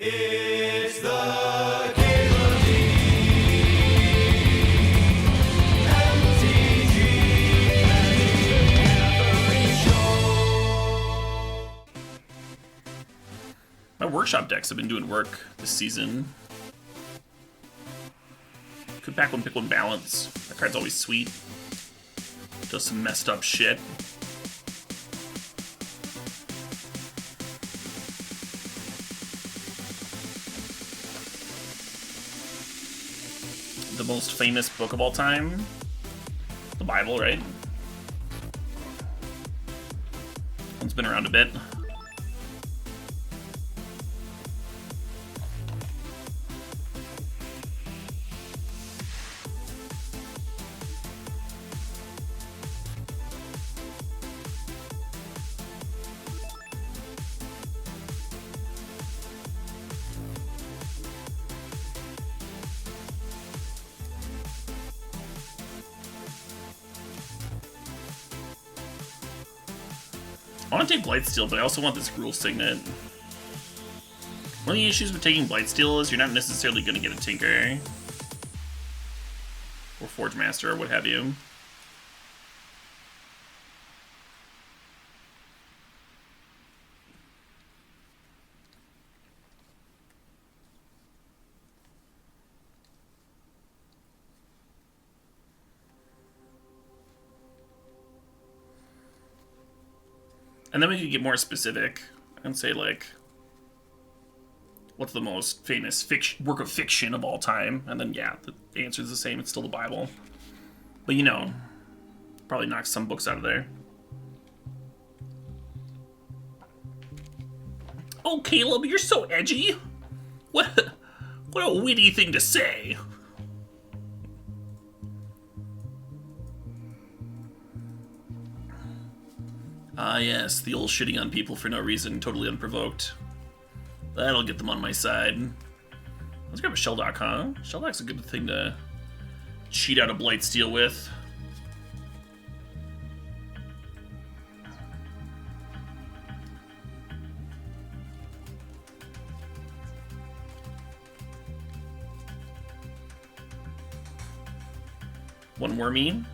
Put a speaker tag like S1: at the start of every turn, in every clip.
S1: It's the CalebDMTG Show.
S2: My workshop decks have been doing work this season. Could pack one, pick one balance. That card's always sweet. Does some messed up shit. The most famous book of all time, the Bible, right? One's been around a bit. I want to take Blightsteel, but I also want this Rule Signet. One of the issues with taking Blightsteel is you're not necessarily going to get a Tinker. Or Forge Master, or what have you. And then we could get more specific and say, like, what's the most famous work of fiction of all time? And then, yeah, the answer's the same. It's still the Bible. But, you know, probably knock some books out of there. Oh, Caleb, you're so edgy. What a witty thing to say. Ah, yes, the old shitting on people for no reason, totally unprovoked. That'll get them on my side. Let's grab a Shelldock, huh? Shelldock's a good thing to cheat out a Blightsteel with. One Wormy.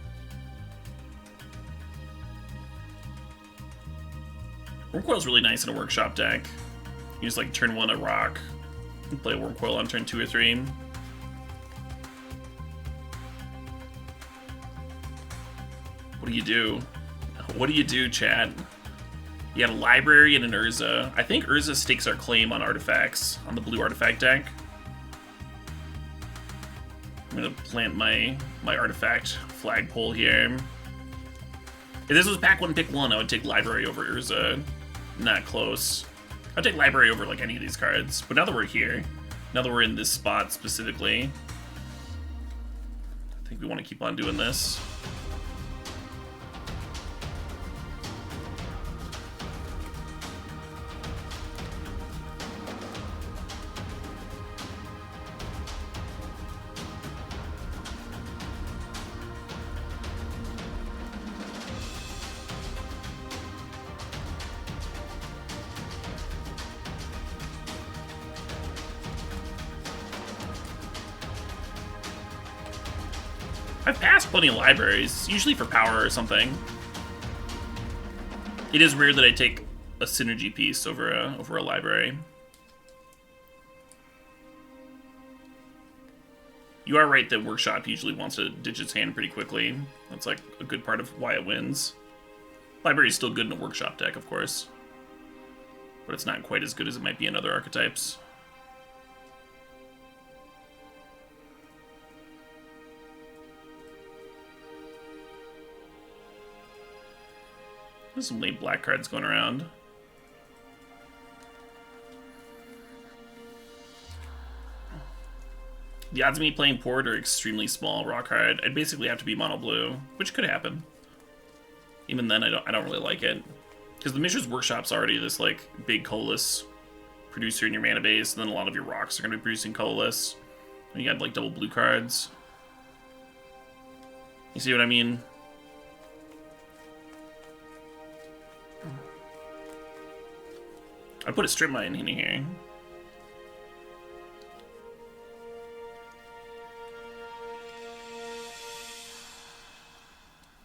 S2: Wurmcoil's really nice in a workshop deck. You just like turn one a rock and play a Wurmcoil on turn 2 or 3. What do you do? What do you do, chat? You got a library and an Urza. I think Urza stakes our claim on artifacts on the blue artifact deck. I'm gonna plant my artifact flagpole here. If this was pack one, pick one, I would take library over Urza. Not close. I'd take library over like any of these cards. But now that we're here, now that we're in this spot specifically, I think we want to keep on doing this. I've passed plenty of libraries, usually for power or something. It is rare that I take a synergy piece over a library. You are right that Workshop usually wants to ditch its hand pretty quickly. That's like a good part of why it wins. Library is still good in a Workshop deck, of course. But it's not quite as good as it might be in other archetypes. There's some late black cards going around. The odds of me playing Port are extremely small. Raw card. I'd basically have to be mono blue, which could happen. Even then, I don't really like it, because the Mishra's Workshop's already this like big colorless producer in your mana base, and then a lot of your rocks are going to be producing colorless. And you got like double blue cards. You see what I mean? I put a strip mine in here.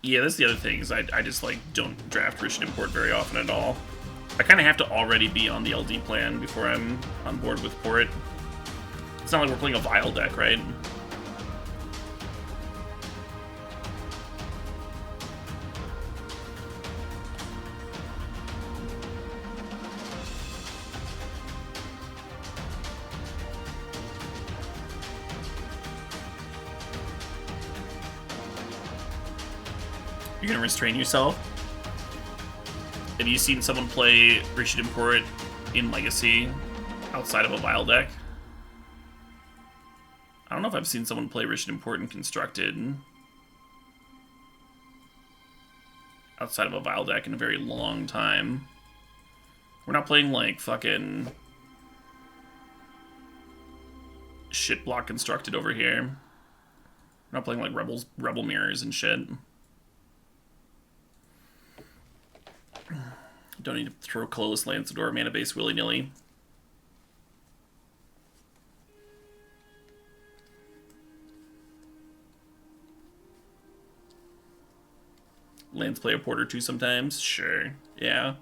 S2: Yeah, that's the other thing, is I just, like, don't draft Rich and Import very often at all. I kind of have to already be on the LD plan before I'm on board with Port. It's not like we're playing a Vile deck, right? You're gonna restrain yourself? Have you seen someone play Rich and Import in Legacy outside of a Vile deck? I don't know if I've seen someone play Rich and Import in Constructed outside of a Vile deck in a very long time. We're not playing, like, fucking shit block Constructed over here. We're not playing, like, Rebel Mirrors and shit. Don't need to throw Colorless Lanceador mana base willy-nilly. Lands play a Porter too sometimes? Sure. Yeah.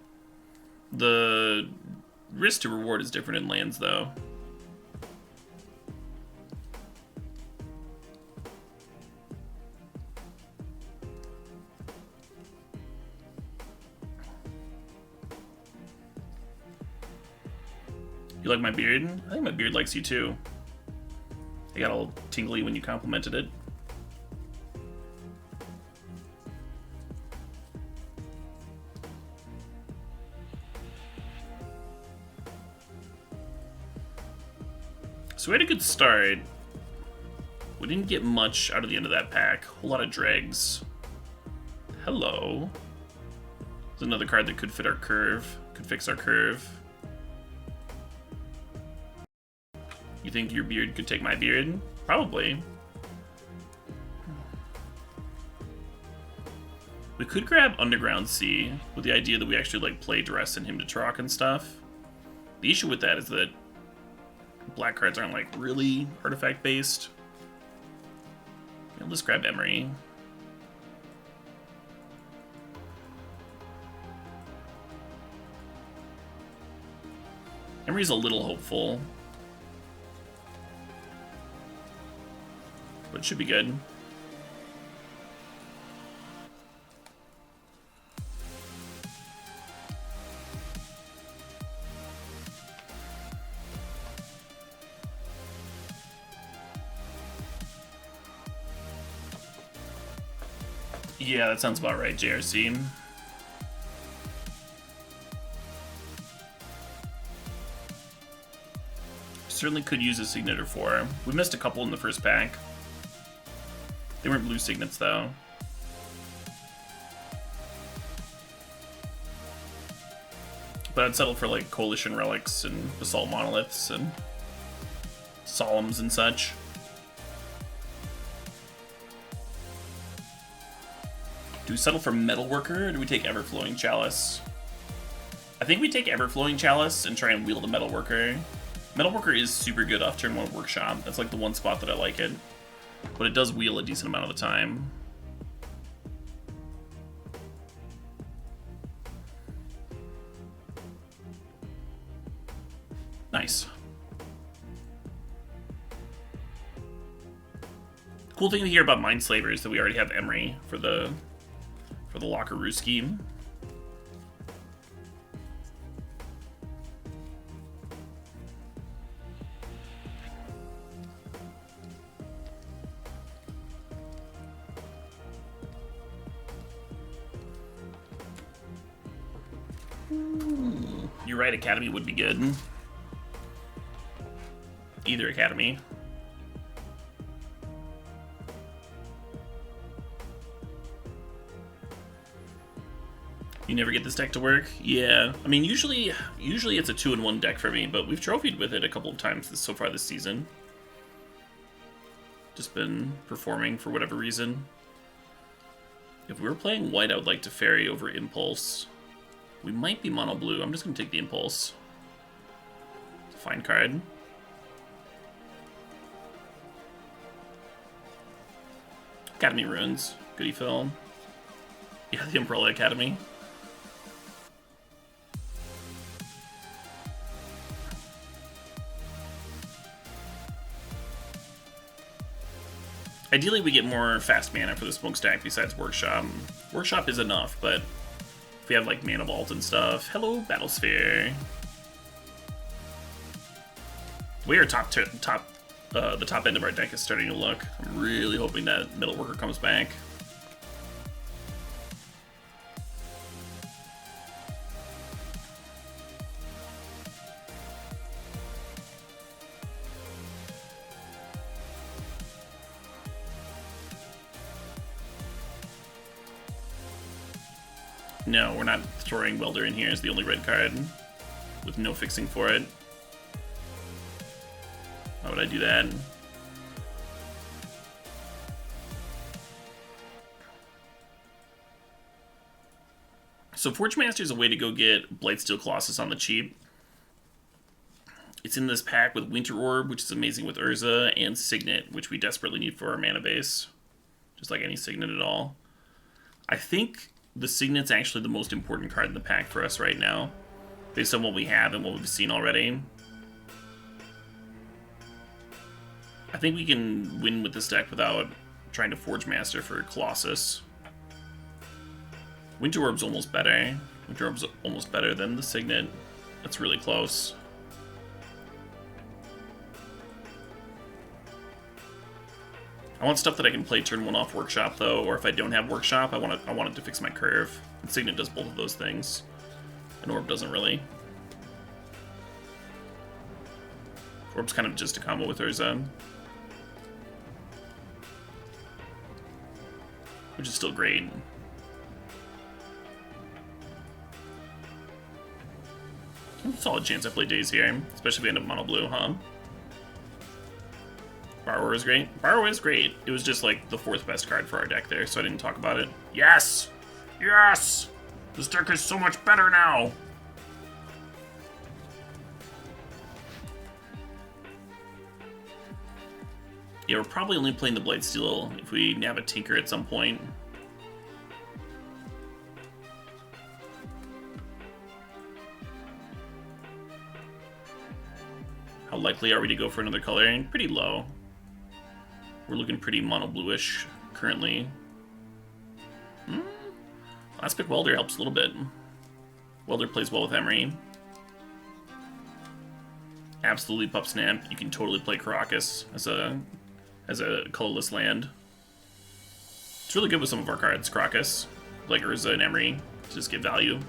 S2: The risk to reward is different in lands, though. You like my beard? I think my beard likes you too. I got all tingly when you complimented it. So we had a good start. We didn't get much out of the end of that pack. A whole lot of dregs. Hello. There's another card that could fit our curve. Could fix our curve. You think your beard could take my beard? Probably. We could grab Underground Sea with the idea that we actually, like, play Duress and him to Trock and stuff. The issue with that is that black cards aren't, like, really artifact based. Let's grab Emery. Emery's a little hopeful, but it should be good. Yeah, that sounds about right, JRC. Certainly could use a Signet or 4. We missed a couple in the first pack. They weren't blue Signets, though. But I'd settle for, like, Coalition Relics and Basalt Monoliths and Solemns and such. Do we settle for Metalworker, or do we take Everflowing Chalice? I think we take Everflowing Chalice and try and wheel the Metalworker. Metalworker is super good off turn 1 Workshop. That's like the one spot that I like it. But it does wheel a decent amount of the time. Nice. Cool thing to hear about Mindslaver is that we already have Emery for the Lockeroo scheme. You're right, Academy would be good. Either Academy. You never get this deck to work? Yeah. I mean, usually it's a 2-in-1 deck for me, but we've trophied with it a couple of times so far this season. Just been performing for whatever reason. If we were playing white, I would like to Fairy over Impulse. We might be mono blue. I'm just going to take the Impulse. It's a fine card. Academy Runes. Goody Phil. Yeah, the Umbrella Academy. Ideally, we get more fast mana for the smokestack besides Workshop. Workshop is enough, but if we have like Mana Vault and stuff. Hello, Battlesphere. We are the top end of our deck is starting to look. I'm really hoping that Middle Worker comes back. No, we're not throwing Welder in here as the only red card with no fixing for it. Why would I do that? So Forge Master is a way to go get Blightsteel Colossus on the cheap. It's in this pack with Winter Orb, which is amazing with Urza, and Signet, which we desperately need for our mana base. Just like any Signet at all. I think the Signet's actually the most important card in the pack for us right now, based on what we have and what we've seen already. I think we can win with this deck without trying to Forge Master for Colossus. Winter Orb's almost better. Winter Orb's almost better than the Signet. That's really close. I want stuff that I can play turn 1 off Workshop though, or if I don't have Workshop, I want it to fix my curve. And Signet does both of those things. And Orb doesn't really. Orb's kind of just a combo with Urza. Which is still great. Solid chance I play Daze here, especially if we end up mono blue, huh? Borrower is great. Borrower is great. It was just like the 4th best card for our deck there, so I didn't talk about it. Yes! Yes! This deck is so much better now! Yeah, we're probably only playing the Blightsteel if we have a Tinker at some point. How likely are we to go for another color? Pretty low. We're looking pretty mono bluish currently. Last pick Welder helps a little bit. Welder plays well with Emery. Absolutely Pup Snap. You can totally play Caracas as a colorless land. It's really good with some of our cards, Caracas, like Urza and Emery, to just get value.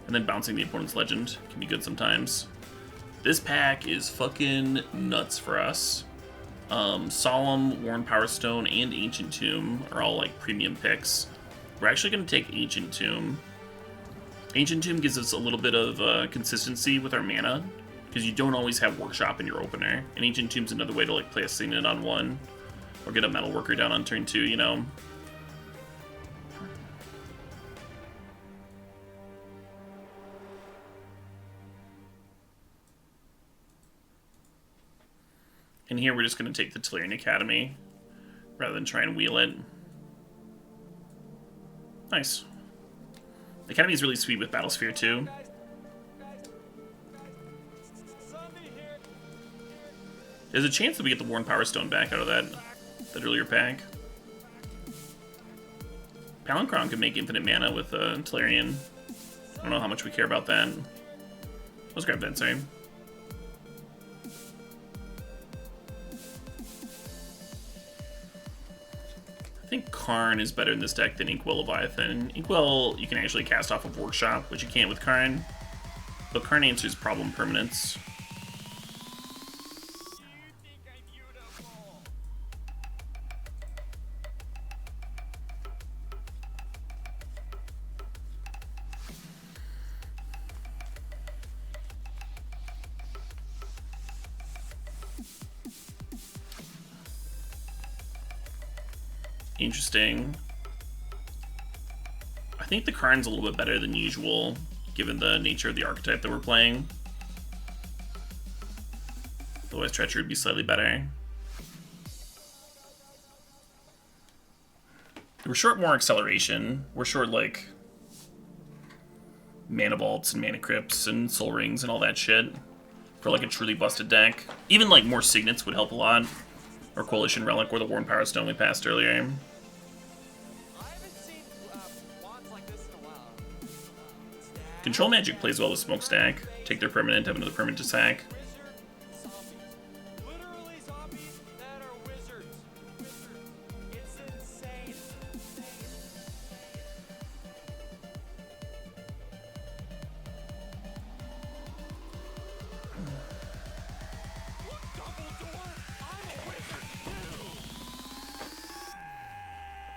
S2: And then bouncing the opponent's legend can be good sometimes. This pack is fucking nuts for us. Solemn, Worn Power Stone, and Ancient Tomb are all like premium picks. We're actually going to take Ancient Tomb. Ancient Tomb gives us a little bit of consistency with our mana, because you don't always have Workshop in your opener. And Ancient Tomb's another way to like play a Signet on 1, or get a Metal Worker down on turn 2, you know? And here we're just going to take the Tolarian Academy, rather than try and wheel it. Nice. The Academy is really sweet with Battlesphere too. There's a chance that we get the Worn Power Stone back out of that earlier pack. Palancron can make infinite mana with Tolarian. I don't know how much we care about that. Let's grab that, sorry. I think Karn is better in this deck than Inkwell Leviathan. Inkwell you can actually cast off of Workshop, which you can't with Karn. But Karn answers problem permanence. Interesting. I think the Karn's a little bit better than usual, given the nature of the archetype that we're playing. Otherwise, Treachery would be slightly better. We're short more acceleration. We're short, like, mana vaults and mana crypts and soul rings and all that shit for, like, a truly busted deck. Even, like, more signets would help a lot. Or Coalition Relic or the Worn Power Stone we passed earlier. Control Magic plays well with Smokestack. Take their permanent, have another permanent to sack.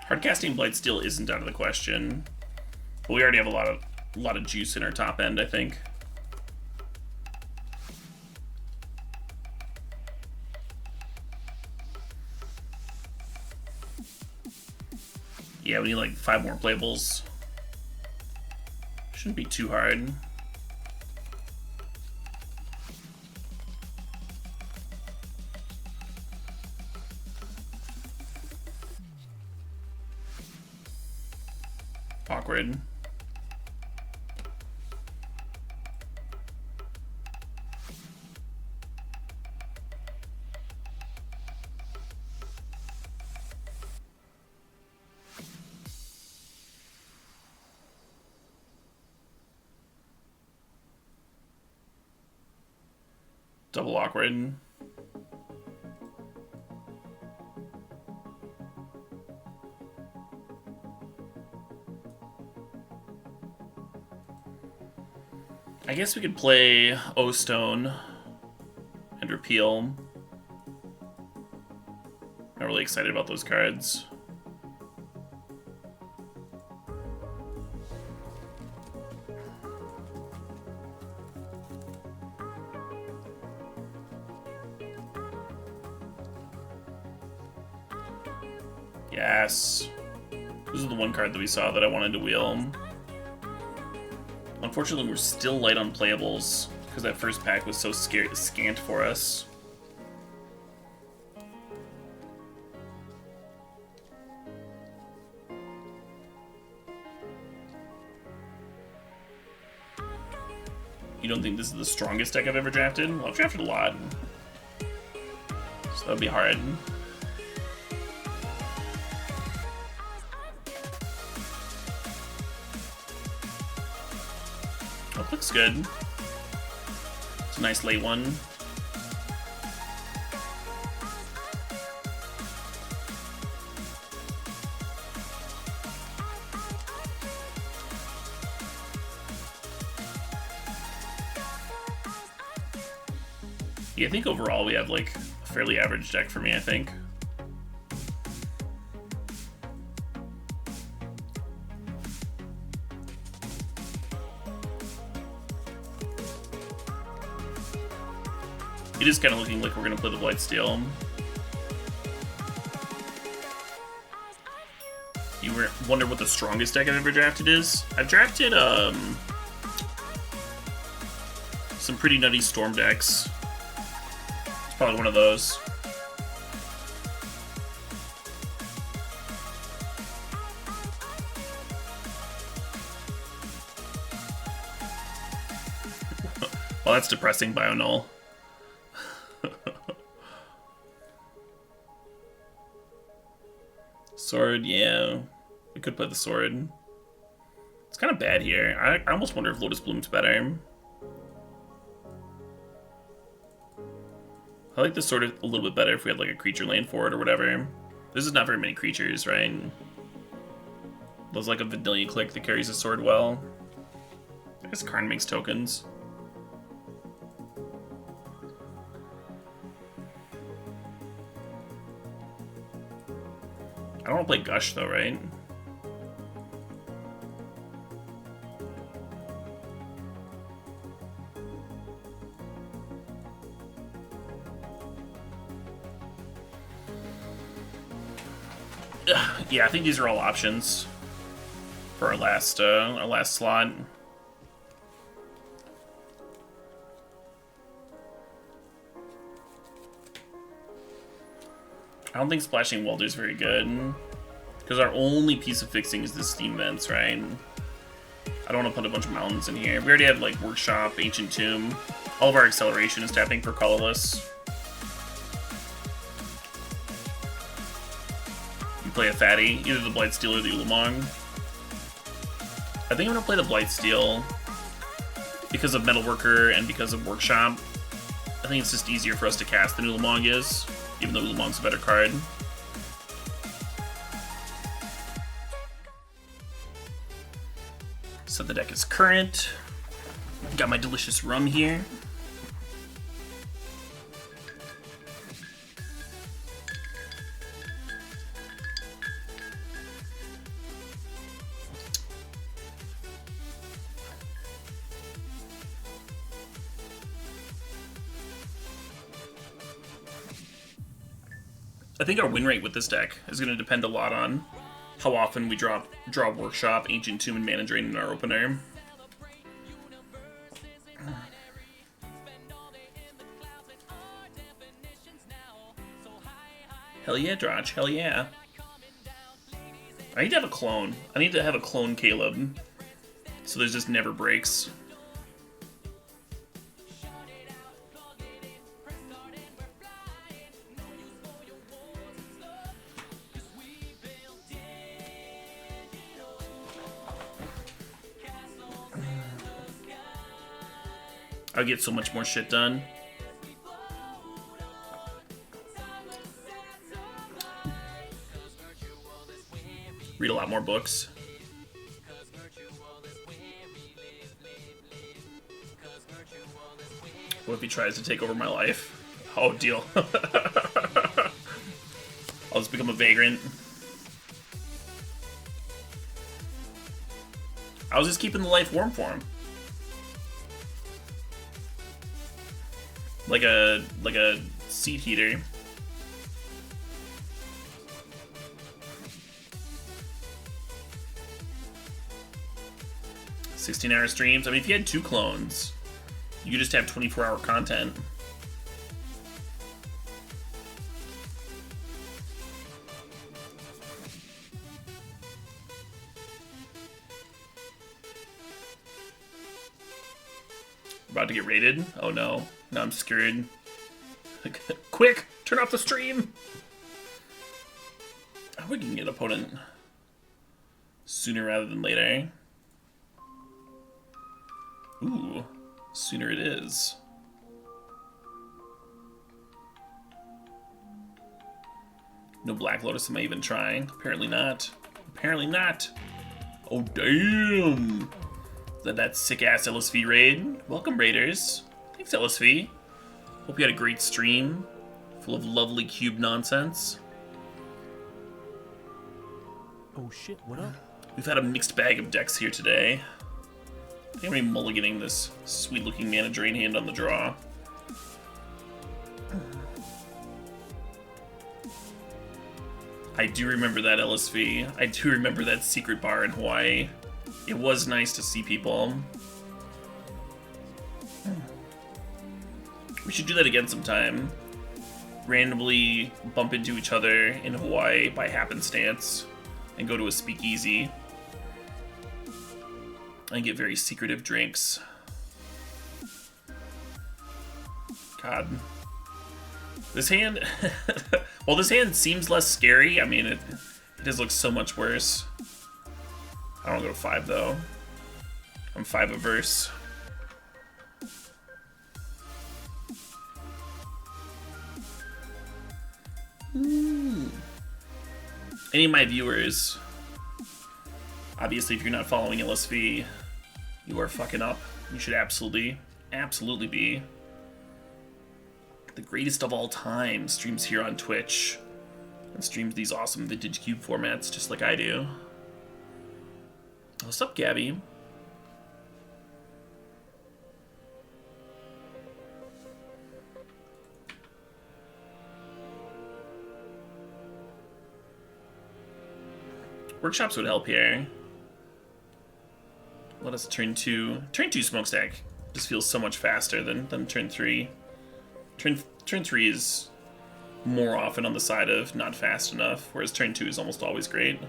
S2: Hardcasting Blightsteel isn't out of the question, but we already have a lot of juice in our top end, I think. Yeah, we need like 5 more playables. Shouldn't be too hard. Awkward. Double awkward. I guess we could play O-Stone and Repeal. Not really excited about those cards. Yes. This is the one card that we saw that I wanted to wheel. Unfortunately, we're still light on playables because that first pack was so scant for us. You don't think this is the strongest deck I've ever drafted? Well, I've drafted a lot, so that would be hard. Oh, looks good. It's a nice late one. Yeah, I think overall we have like a fairly average deck for me, I think. It is kind of looking like we're going to play the Blightsteel. You wonder what the strongest deck I've ever drafted is? I've drafted some pretty nutty Storm decks. It's probably one of those. Well, that's depressing, Bionull. Sword, yeah. We could play the sword. It's kind of bad here. I almost wonder if Lotus Bloom's better. I like the sword a little bit better if we had like a creature lane for it or whatever. This is not very many creatures, right? There's like a vanilla click that carries a sword well. I guess Karn makes tokens. I don't want to play Gush though, right? Yeah, I think these are all options for our last slot. I don't think Splashing Welder is very good. Because our only piece of fixing is the steam vents, right? I don't want to put a bunch of mountains in here. We already have like Workshop, Ancient Tomb. All of our acceleration is tapping for colorless. You play a fatty, either the Blightsteel or the Ulamog. I think I'm gonna play the Blightsteel because of Metalworker and because of Workshop. I think it's just easier for us to cast than Ulamog is, even though Ulamog's a better card. So the deck is current. Got my delicious rum here. I think our win rate with this deck is going to depend a lot on how often we draw Workshop, Ancient Tomb, and Mana Drain in our opener. Hell yeah, Drotch, hell yeah. I need to have a clone. I need to have a clone Caleb, so there's just never breaks. I'll get so much more shit done. Read a lot more books. What if he tries to take over my life? Oh, deal. I'll just become a vagrant. I was just keeping the life warm for him. Like a seat heater. $16-hour streams. I mean, if you had 2 clones, you could just have 24-hour content. About to get raided? Oh no. Now I'm scared. Quick! Turn off the stream! I hope we can get an opponent sooner rather than later. Ooh, sooner it is. No Black Lotus, am I even trying? Apparently not. Apparently not. Oh, damn! Is that sick-ass LSV raid? Welcome, Raiders. Thanks, LSV. Hope you had a great stream, full of lovely cube nonsense.
S3: Oh shit, what up?
S2: We've had a mixed bag of decks here today. I think I'm mulliganing this sweet-looking Mana Drain hand on the draw. I do remember that LSV. I do remember that secret bar in Hawaii. It was nice to see people. We should do that again sometime. Randomly bump into each other in Hawaii by happenstance and go to a speakeasy and get very secretive drinks. God. This hand... well, this hand seems less scary. I mean, it does look so much worse. I don't go to 5, though. I'm 5 averse. Any of my viewers, obviously if you're not following LSV, you are fucking up. You should absolutely be. The greatest of all time streams here on Twitch and streams these awesome vintage cube formats just like I do. What's up, Gabby? Workshops would help here. Let us turn 2 smokestack. Just feels so much faster than turn 3. Turn 3 is more often on the side of not fast enough, whereas turn 2 is almost always great.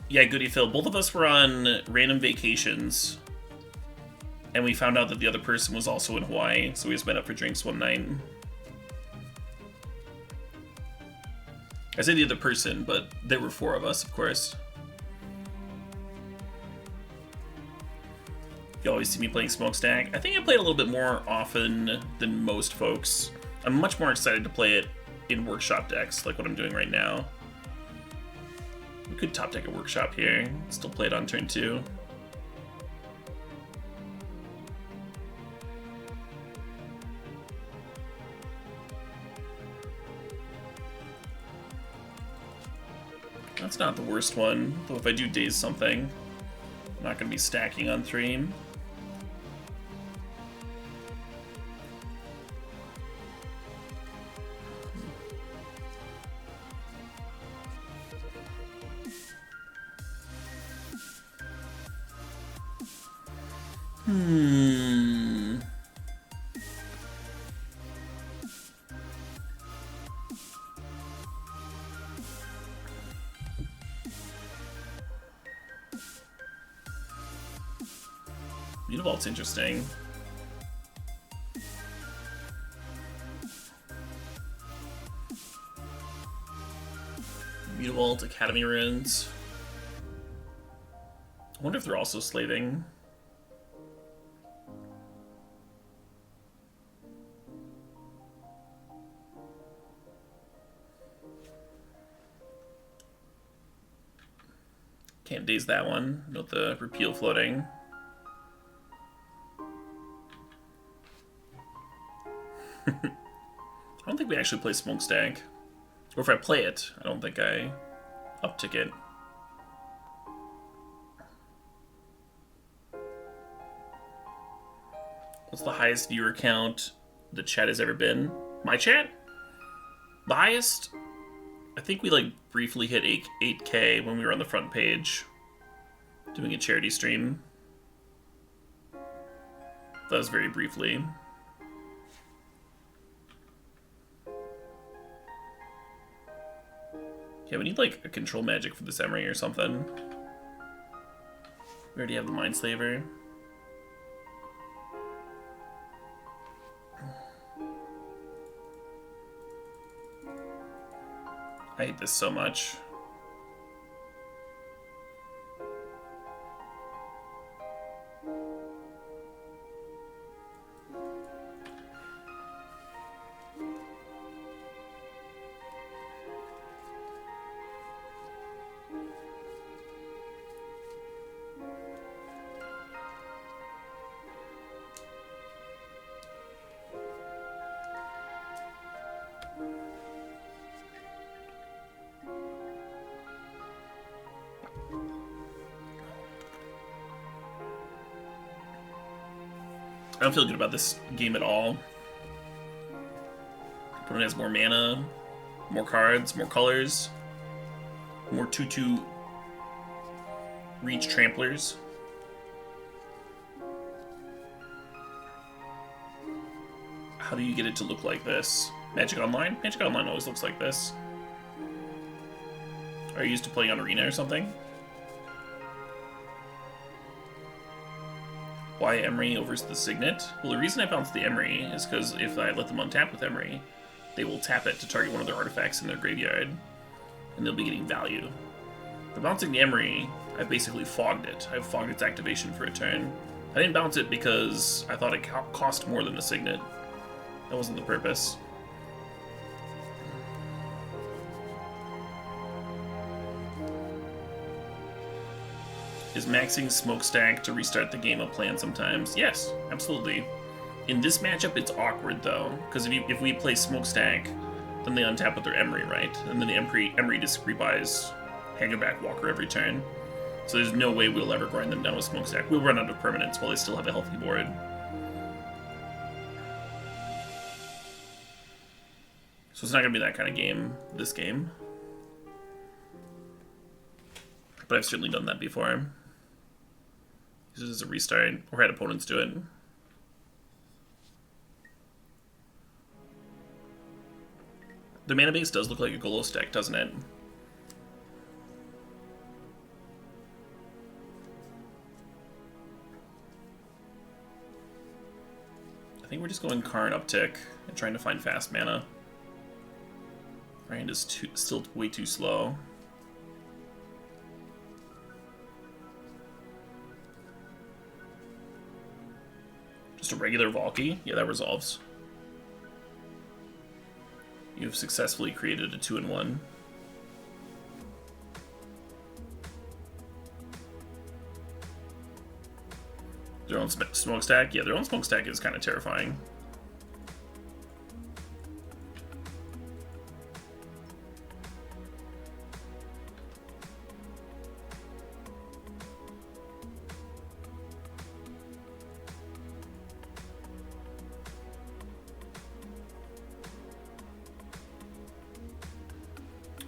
S2: Yeah, Goody Phil. Both of us were on random vacations, and we found out that the other person was also in Hawaii, so we just met up for drinks one night. I say the other person, but there were 4 of us, of course. You always see me playing Smokestack. I think I play it a little bit more often than most folks. I'm much more excited to play it in workshop decks, like what I'm doing right now. We could top deck a workshop here, still play it on turn 2. That's not the worst one, though if I do daze something, I'm not going to be stacking on 3. Univault's interesting. Univault, Academy Runes. I wonder if they're also slaving. Can't daze that one. Note the repeal floating. I don't think we actually play Smokestack. Or if I play it, I don't think I uptick it. What's the highest viewer count the chat has ever been? My chat? The highest? I think we like briefly hit 8K when we were on the front page doing a charity stream. That was very briefly. Yeah, we need like a control magic for this Emery or something. We already have the Mindslaver. I hate this so much. I don't feel good about this game at all. Opponent has more mana, more cards, more colors, more 2/2 reach tramplers. How do you get it to look like this? Magic Online? Magic Online always looks like this. Are you used to playing on Arena or something? Why Emery over the Signet? Well, the reason I bounce the Emery is because if I let them untap with Emery, they will tap it to target one of their artifacts in their graveyard, and they'll be getting value. By bouncing the Emery, I've basically fogged it. I've fogged its activation for a turn. I didn't bounce it because I thought it cost more than the Signet. That wasn't the purpose. Is maxing Smokestack to restart the game a plan sometimes? Yes, absolutely. In this matchup, it's awkward though, because if we play Smokestack, then they untap with their Emery, right? And then the Emery just rebuys Hagerback Walker every turn. So there's no way we'll ever grind them down with Smokestack. We'll run out of permanents while they still have a healthy board. So it's not going to be that kind of game, this game. But I've certainly done that before. This is a restart, or had opponents do it. The mana base does look like a Golos deck, doesn't it? I think we're just going Karn uptick and trying to find fast mana. Our hand is still way too slow. Just a regular Valky? Yeah, that resolves. You've successfully created a 2-in-1. Their own smokestack? Yeah, their own smokestack is kind of terrifying.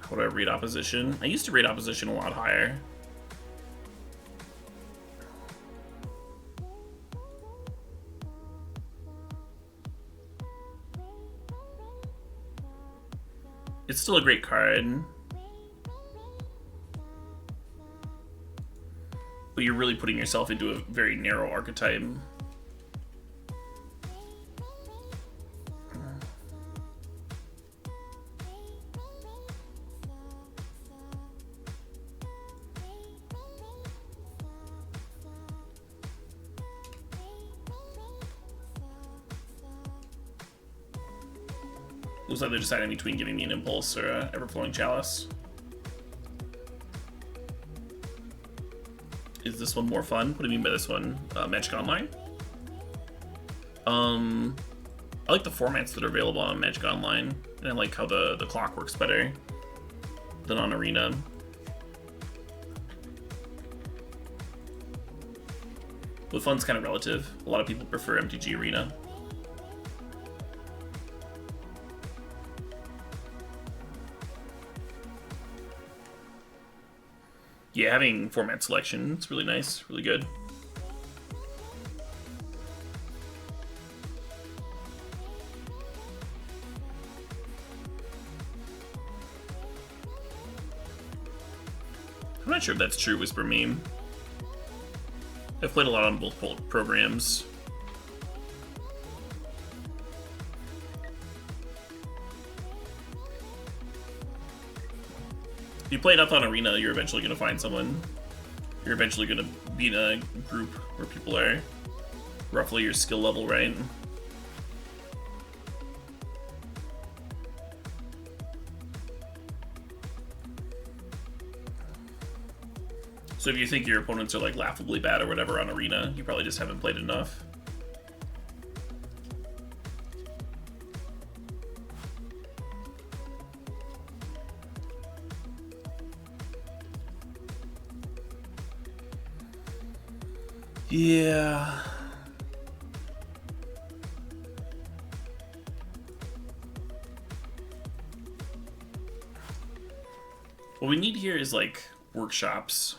S2: How do I read opposition? I used to read opposition a lot higher. It's still a great card. But you're really putting yourself into a very narrow archetype. Looks like they're deciding between giving me an Impulse or a Everflowing Chalice. Is this one more fun? What do you mean by this one? Magic Online? I like the formats that are available on Magic Online, and I like how the clock works better than on Arena. But fun's kind of relative. A lot of people prefer MTG Arena. Yeah, having format selection, it's really nice, really good. I'm not sure if that's true, Whisper Meme. I've played a lot on both programs. If you play enough on Arena, you're eventually going to find someone. You're eventually going to be in a group where people are roughly your skill level, right? So if you think your opponents are like laughably bad or whatever on Arena, you probably just haven't played enough. Yeah. What we need here is like workshops.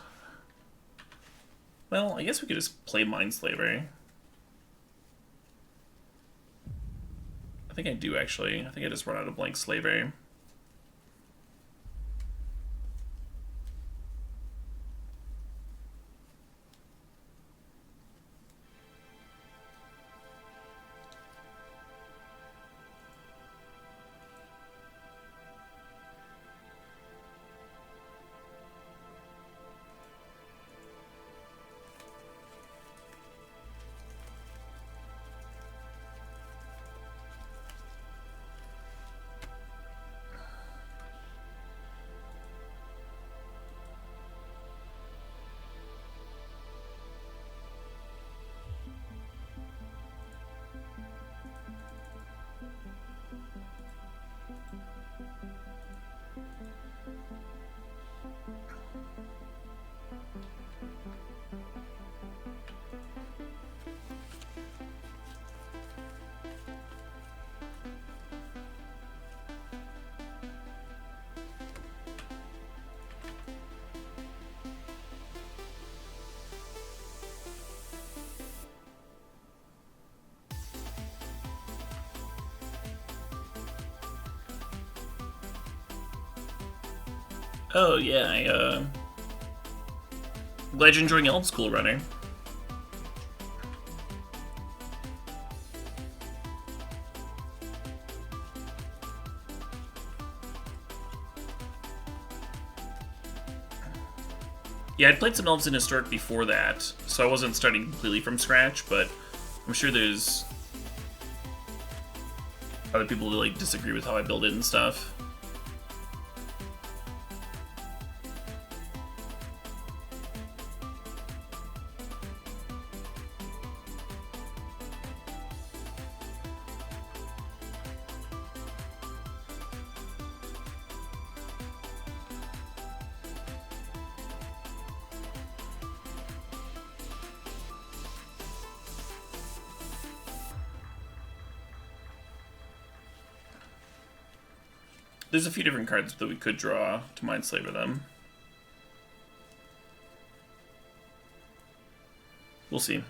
S2: Well, I guess we could just play Mindslaver. I think I do actually. I think I just run out of blank Slaver. Oh yeah, glad you're enjoying Elm School Runner. Yeah, I'd played some Elves in Historic before that, so I wasn't starting completely from scratch, but I'm sure there's other people who like disagree with how I build it and stuff. There's a few different cards that we could draw to Mindslaver them. We'll see.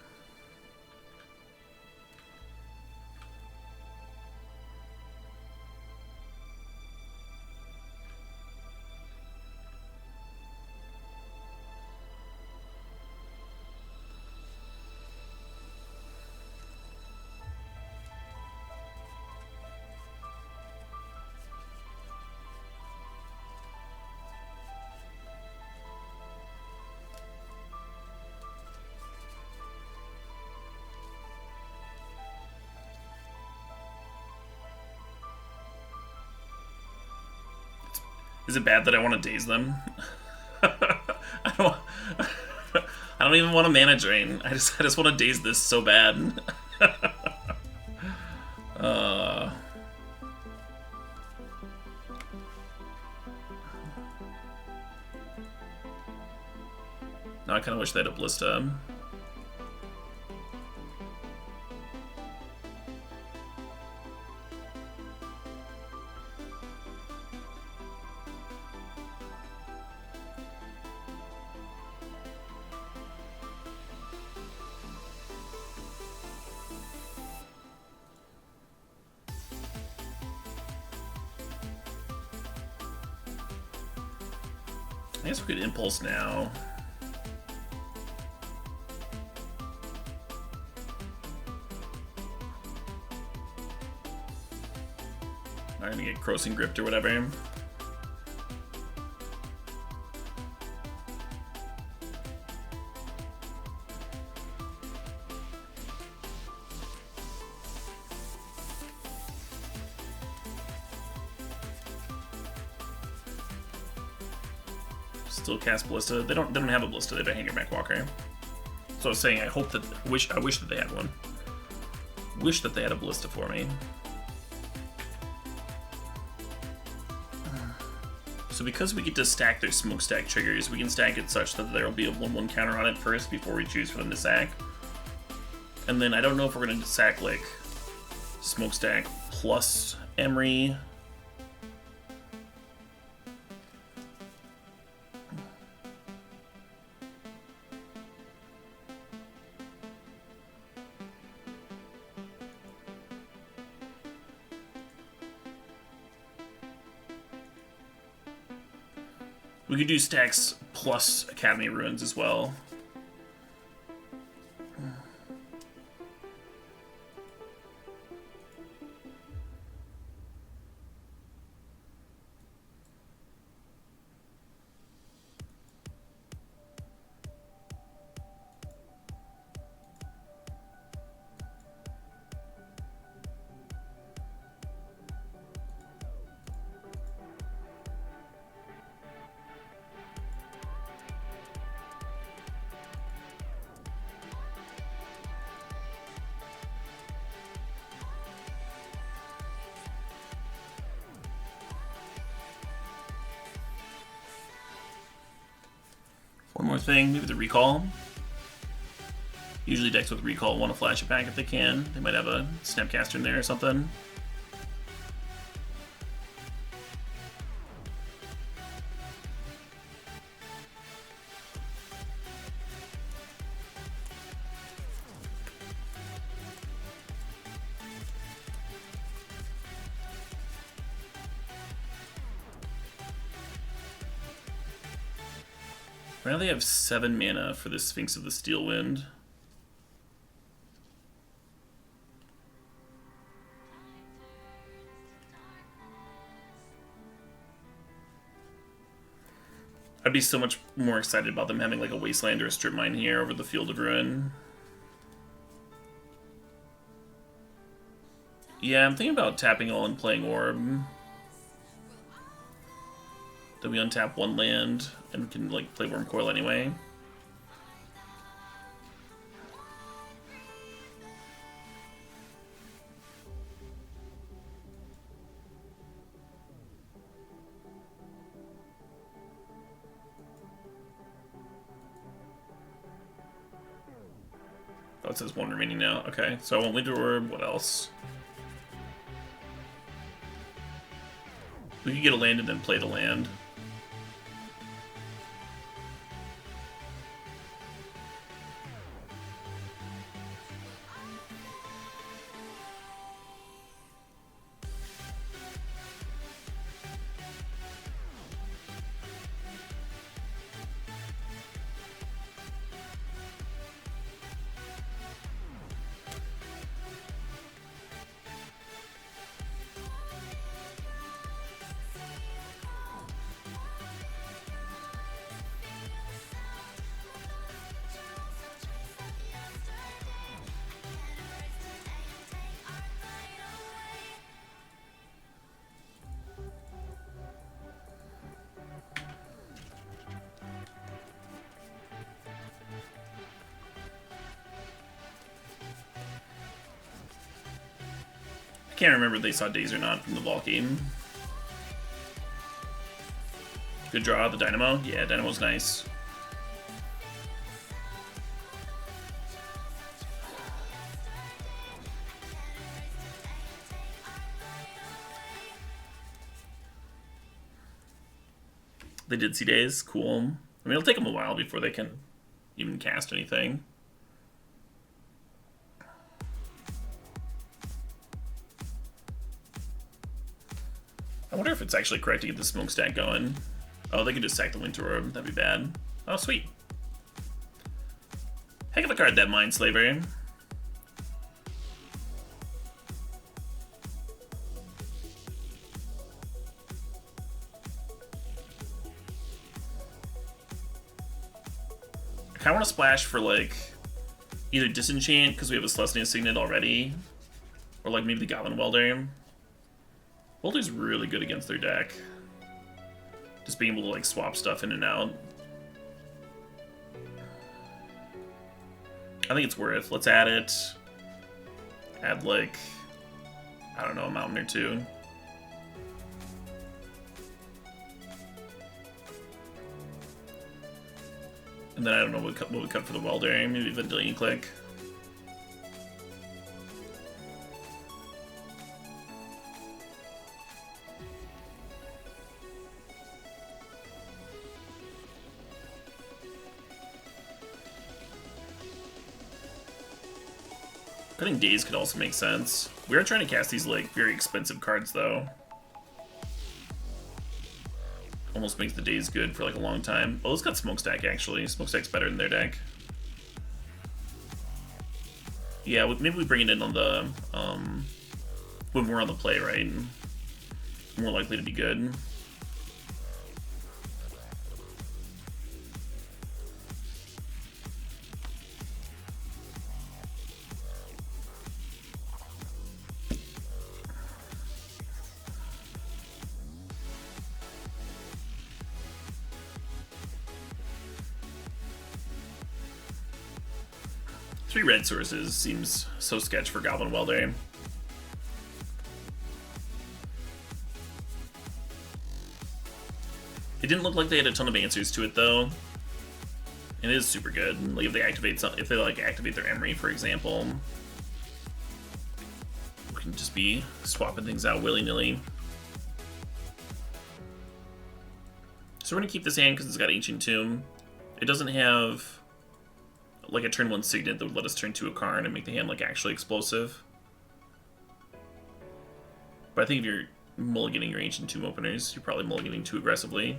S2: Is it bad that I want to daze them? I don't. I don't even want to mana drain. I just want to daze this so bad. Now I kind of wish they had a Ballista. I guess we could Impulse now. I'm gonna get Crossing Gripped or whatever. Still cast Ballista. They don't have a Ballista. They have a Hangerback Walker. So I was saying, I wish that they had one. Wish that they had a Ballista for me. So because we get to stack their Smokestack triggers, we can stack it such that there will be a 1/1 counter on it first before we choose for them to sack. And then I don't know if we're going to sack like Smokestack plus Emery. We could do stacks plus Academy Ruins as well. One more thing, maybe the Recall. Usually decks with Recall want to flash it back if they can. They might have a Snapcaster in there or something. Right now they have 7 mana for the Sphinx of the Steel Wind. I'd be so much more excited about them having like a Wasteland or a Strip Mine here over the Field of Ruin. Yeah, I'm thinking about tapping all and playing Orb. Then we untap 1 land and we can like play Wormcoil anyway. Oh, it says 1 remaining now. Okay, so I won't lead to Orb. What else? We could get a land and then play the land. Can't remember if they saw Days or not from the Vault game. Good draw, the Dynamo. Yeah, Dynamo's nice. They did see Days. Cool. I mean, it'll take them a while before they can even cast anything. I wonder if it's actually correct to get the smokestack going. Oh, they could just sack the Winter Orb. That'd be bad. Oh, sweet. Heck of a card, that Mindslaver. I kind of want to splash for, like, either Disenchant, because we have a Celestia Signet already, or, like, maybe the Goblin Welder. Welder's really good against their deck. Just being able to, like, swap stuff in and out. I think it's worth. Let's add it. Add, like, I don't know, a mountain or 2. And then I don't know what we cut for the Welder. Maybe Vendilion Click. Cutting Days could also make sense. We are trying to cast these, like, very expensive cards, though. Almost makes the Days good for, like, a long time. Oh, it's got Smokestack, actually. Smokestack's better than their deck. Yeah, maybe we bring it in on the, when we're on the play, right? More likely to be good. Three red sources seems so sketch for Goblin Welder. It didn't look like they had a ton of answers to it though. It is super good. Like if they activate if they like activate their Emery, for example, we can just be swapping things out willy-nilly. So we're gonna keep this hand because it's got Ancient Tomb. It doesn't have like a turn 1 Signet that would let us turn 2 a card and make the hand like actually explosive. But I think if you're mulliganing your Ancient Tomb openers, you're probably mulliganing too aggressively.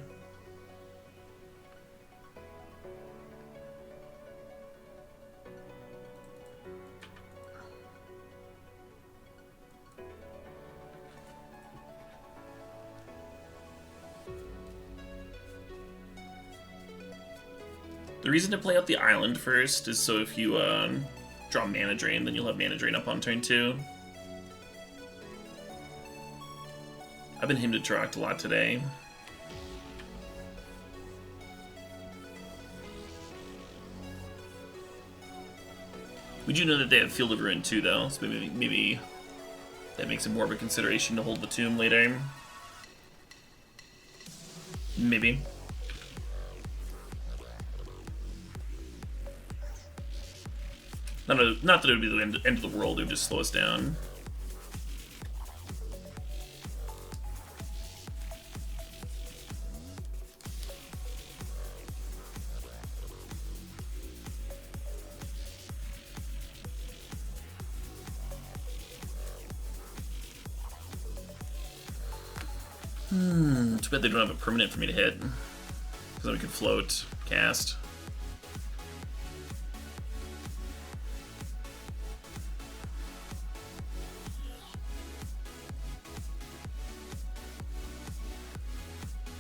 S2: The reason to play out the island first is so if you draw Mana Drain, then you'll have Mana Drain up on turn 2. I've been him to Teract a lot today. We do know that they have Field of Ruin too, though, so maybe that makes it more of a consideration to hold the tomb later. Maybe. Not that it would be the end of the world, it would just slow us down. Too bad they don't have a permanent for me to hit. Because then we could float, cast.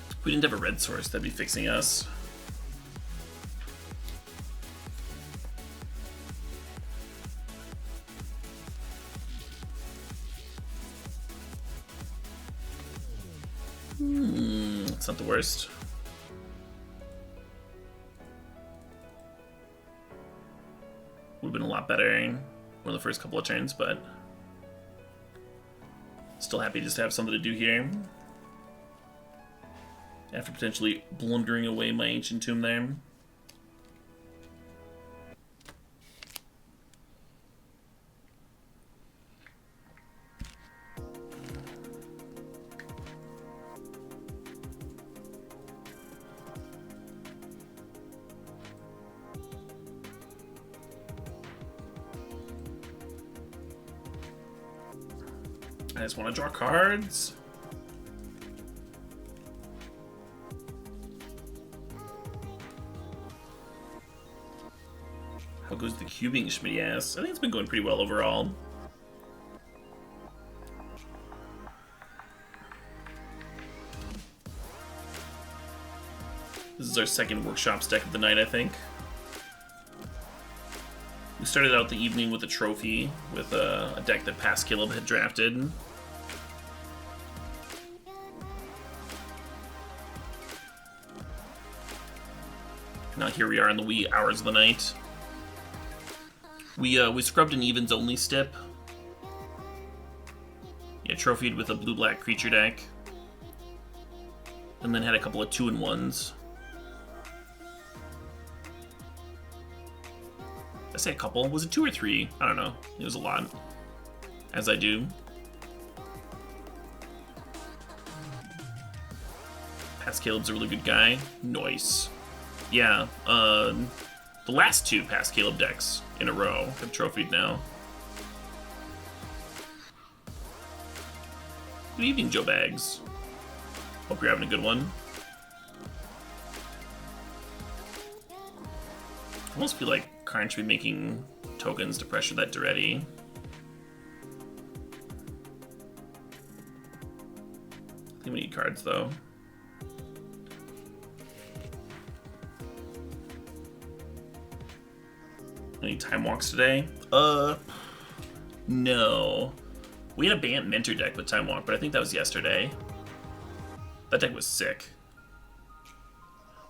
S2: If we didn't have a red source, that'd be fixing us. It's not the worst. Would have been a lot better in one of the first couple of turns, but still happy just to have something to do here. After potentially blundering away my Ancient Tomb there. I just want to draw cards. How goes the cubing, Schmitty asks? I think it's been going pretty well overall. This is our second Workshops deck of the night, I think. We started out the evening with a trophy with a deck that past Caleb had drafted. Now here we are in the wee hours of the night. We scrubbed an evens only step. Yeah, trophied with a blue-black creature deck. And then had a couple of 2-in-1s. I say a couple. Was it 2 or 3? I don't know. It was a lot. As I do. Past Caleb's a really good guy. Nice. Yeah, the last 2 past Caleb decks in a row have trophied now. Good evening, Joe Bags. Hope you're having a good one. I almost feel like Karn should be making tokens to pressure that Duretti. I think we need cards, though. Any time walks today? No. We had a Bant Mentor deck with time walk, but I think that was yesterday. That deck was sick.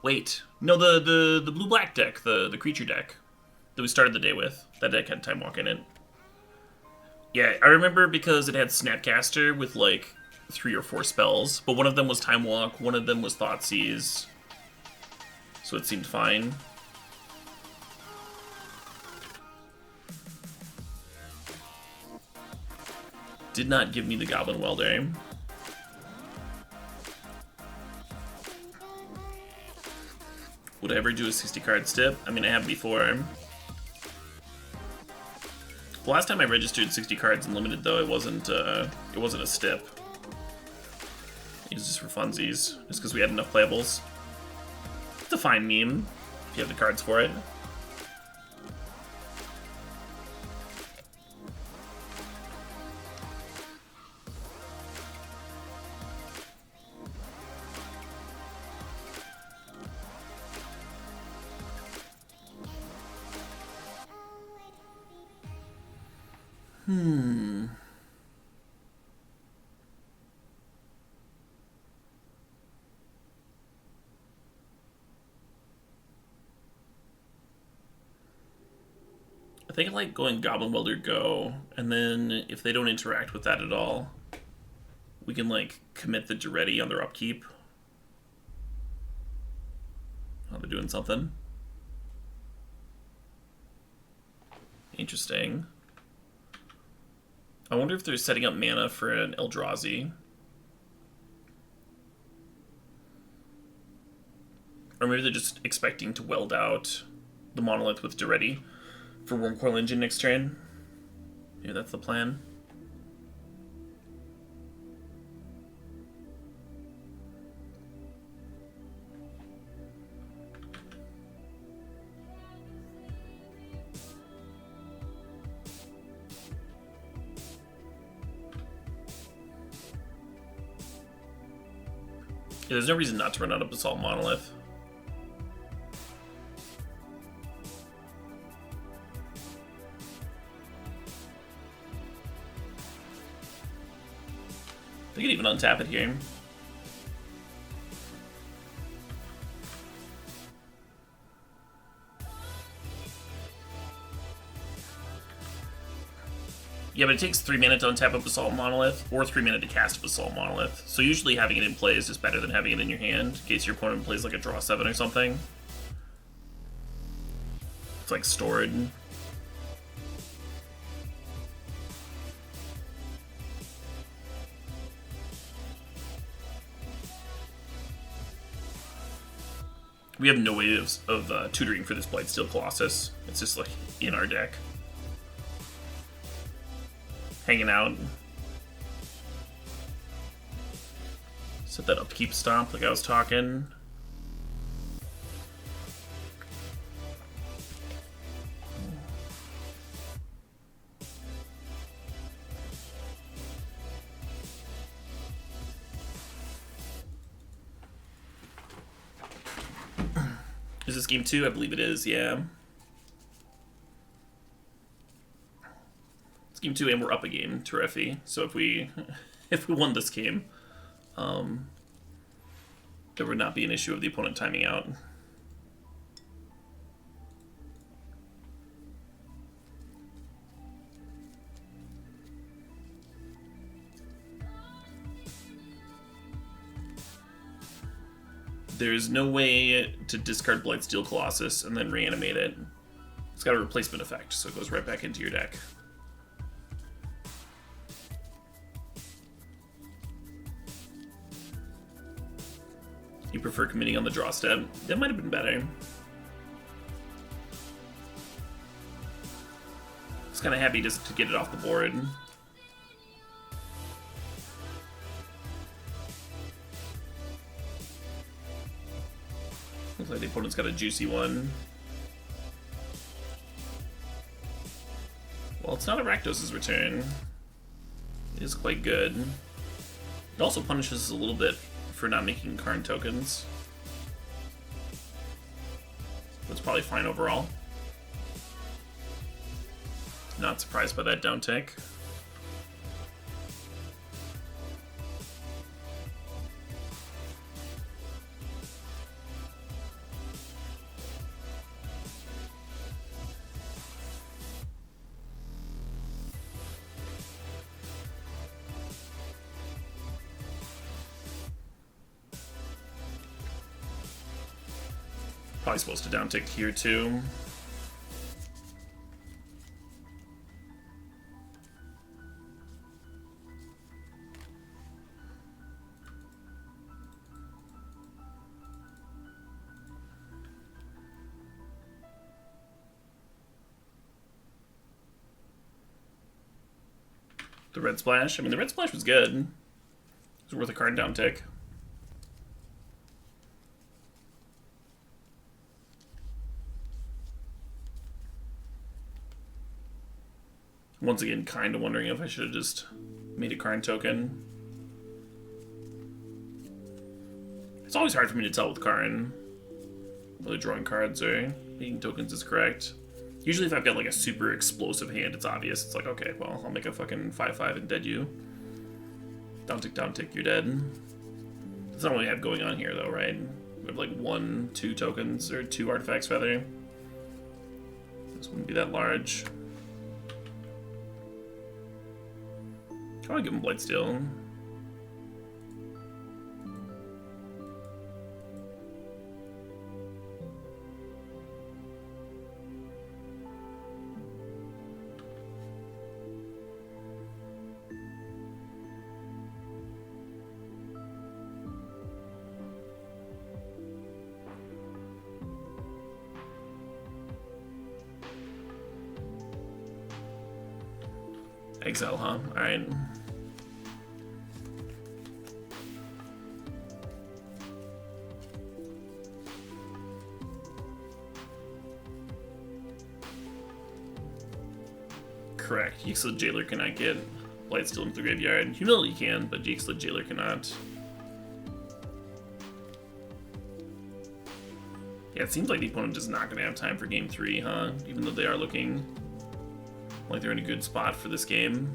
S2: Wait, no, the blue-black deck, the creature deck that we started the day with. That deck had time walk in it. Yeah, I remember because it had Snapcaster with like 3 or 4 spells, but one of them was time walk, one of them was Thoughtseize, so it seemed fine. Did not give me the Goblin Welder. Would I ever do a 60-card stip? I mean, I have before. The last time I registered 60 cards in Limited, though, it wasn't a stip. It was just for funsies, just because we had enough playables. It's a fine meme, if you have the cards for it. I think I like going Goblin Welder Go, and then if they don't interact with that at all, we can like commit the Duretti on their upkeep. Oh, they're doing something. Interesting. I wonder if they're setting up mana for an Eldrazi. Or maybe they're just expecting to weld out the Monolith with Duretti for Wormcoil Engine next turn. Maybe that's the plan. Yeah, there's no reason not to run out of Basalt Monolith. They could even untap it here. Yeah, but it takes 3 mana to untap a Basalt Monolith, or 3 mana to cast a Basalt Monolith. So usually having it in play is just better than having it in your hand, in case your opponent plays like a draw 7 or something. It's like stored. We have no way of tutoring for this Blightsteel Colossus. It's just like in our deck. Hanging out. Set that upkeep stomp like I was talking. Is this game 2? I believe it is, yeah. It's game 2 and we're up a game to Refi. So if we won this game, there would not be an issue of the opponent timing out. There's no way to discard Blightsteel Colossus and then reanimate it. It's got a replacement effect, so it goes right back into your deck. You prefer committing on the draw step? That might have been better. It's kind of happy just to get it off the board. Looks like the opponent's got a juicy one. Well, it's not a Rakdos' return. It is quite good. It also punishes us a little bit for not making Karn tokens. That's probably fine overall. Not surprised by that down tick. Probably supposed to down tick here too. The red splash. I mean, the red splash was good. It was worth a card down tick. Once again, kind of wondering if I should have just made a Karn token. It's always hard for me to tell with Karn whether drawing cards or making tokens is correct. Usually if I've got like a super explosive hand, it's obvious. It's like, okay, well, I'll make a fucking 5/5 and dead you. Down tick, you're dead. That's not what we have going on here though, right? We have like 1, 2 tokens, or 2 artifacts rather. This wouldn't be that large. I want to give him Blightsteel. Exile, huh? Alright. Correct. Yixlid Jailer cannot get Blightsteel into the graveyard. Humility can, but Yixlid Jailer cannot. Yeah, it seems like the opponent is not going to have time for game 3, huh? Even though they are looking like they're in a good spot for this game.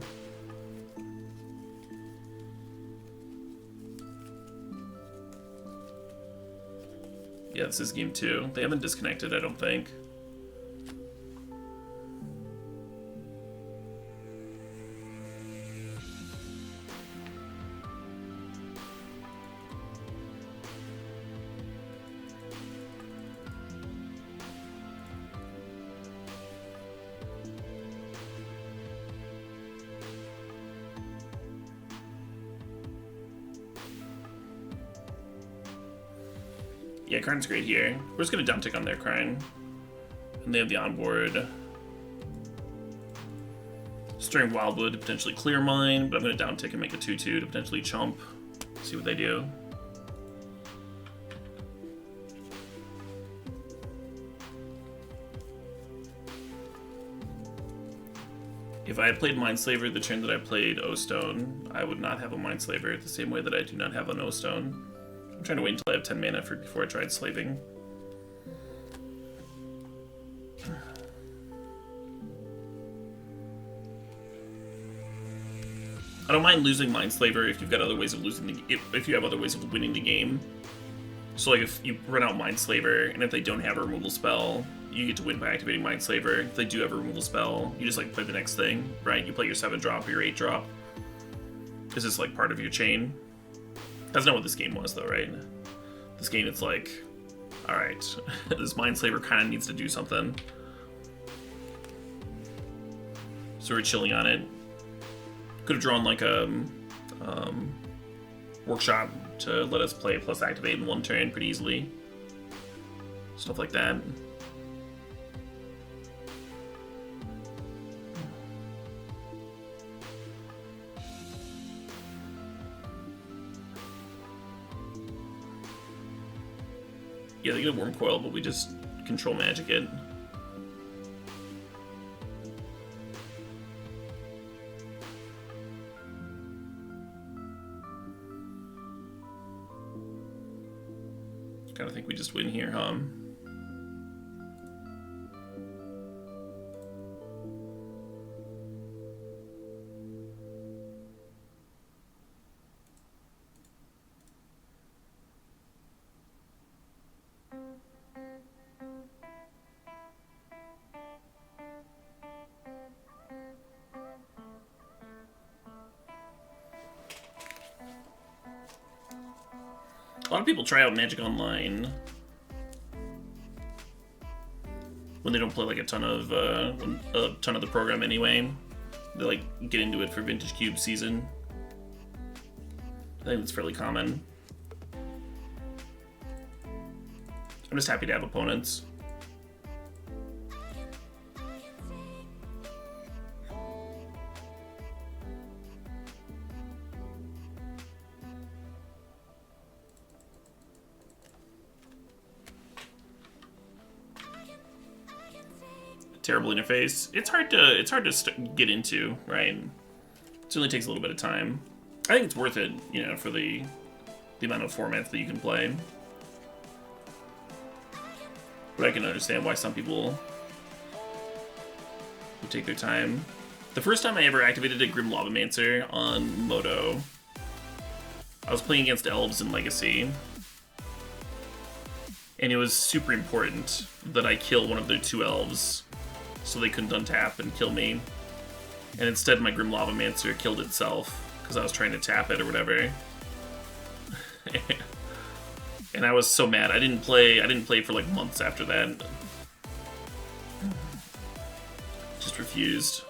S2: Yeah, this is game 2. They haven't disconnected, I don't think. Yeah, Karn's great here. We're just gonna dump tick on their Karn. And they have the onboard. Stirring Wildwood to potentially clear mine, but I'm gonna down tick and make a 2/2 to potentially chump. See what they do. If I had played Mindslaver the turn that I played O-Stone, I would not have a Mindslaver the same way that I do not have an O-Stone. I'm trying to wait until I have 10 mana before I tried slaving. I don't mind losing Mindslaver if you've got other ways of losing the if you have other ways of winning the game. So like if you run out Mindslaver and if they don't have a removal spell, you get to win by activating Mindslaver. If they do have a removal spell, you just like play the next thing, right? You play your 7-drop or your 8-drop. This is like part of your chain. That's not what this game was though, right? This game it's like, alright, this Mindslaver kind of needs to do something. So we're chilling on it. Could have drawn like a workshop to let us play plus activate in 1 turn pretty easily. Stuff like that. Yeah, they get a Worm Coil, but we just control magic it. Kinda think we just win here, huh? A lot of people try out Magic Online when they don't play like a ton of the program anyway. They like get into it for Vintage Cube season. I think that's fairly common. I'm just happy to have opponents. Terrible interface. It's hard to get into, right? It certainly takes a little bit of time. I think it's worth it, you know, for the amount of formats that you can play. But I can understand why some people They take their time. The first time I ever activated a Grim Lavamancer on Moto, I was playing against elves in Legacy, and it was super important that I kill one of their 2 elves so they couldn't untap and kill me. And instead my Grim Lavamancer killed itself because I was trying to tap it or whatever. And I was so mad. I didn't play for like months after that. Just refused.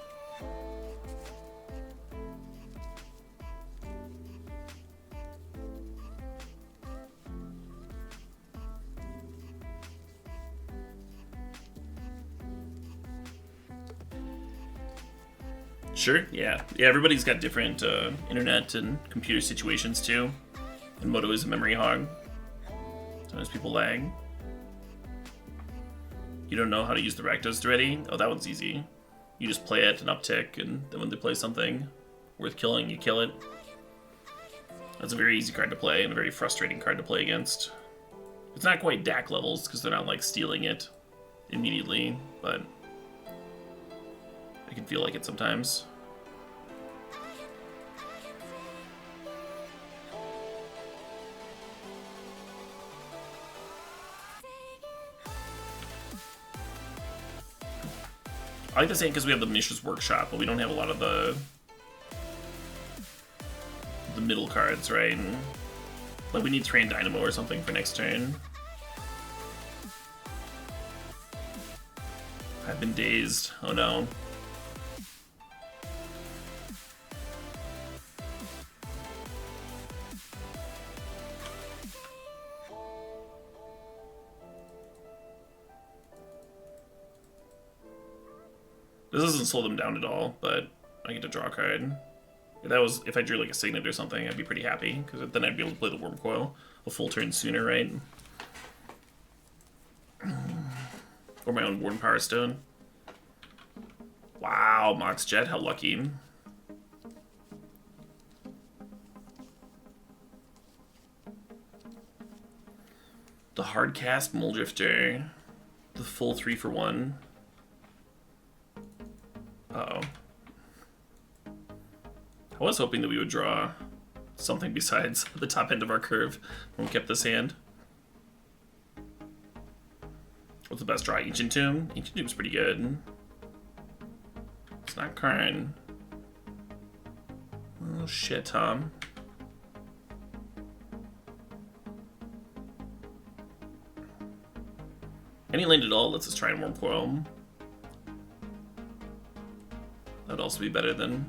S2: Sure, yeah. Yeah, everybody's got different internet and computer situations too. And Moto is a memory hog. Sometimes people lag. You don't know how to use the Rakdos already? Oh, that one's easy. You just play it an uptick, and then when they play something worth killing, you kill it. That's a very easy card to play and a very frustrating card to play against. It's not quite DAC levels because they're not like stealing it immediately, but I can feel like it sometimes. I like to say because we have the Mishra's Workshop, but we don't have a lot of the middle cards, right? And, like, we need Thran Dynamo or something for next turn. I've been dazed. Oh no. This doesn't slow them down at all, but I get to draw a card. If I drew like a Signet or something, I'd be pretty happy, because then I'd be able to play the Worm Coil a full turn sooner, right? Or my own Warden Power Stone. Wow, Mox Jet, how lucky. The Hardcast Muldrifter. The full 3-for-1. Uh-oh. I was hoping that we would draw something besides the top end of our curve when we kept this hand. What's the best draw? Ancient Tomb? Ancient Tomb's pretty good. It's not Karn. Oh shit, Tom. Any land at all lets us try and Worm Coil. That'd also be better than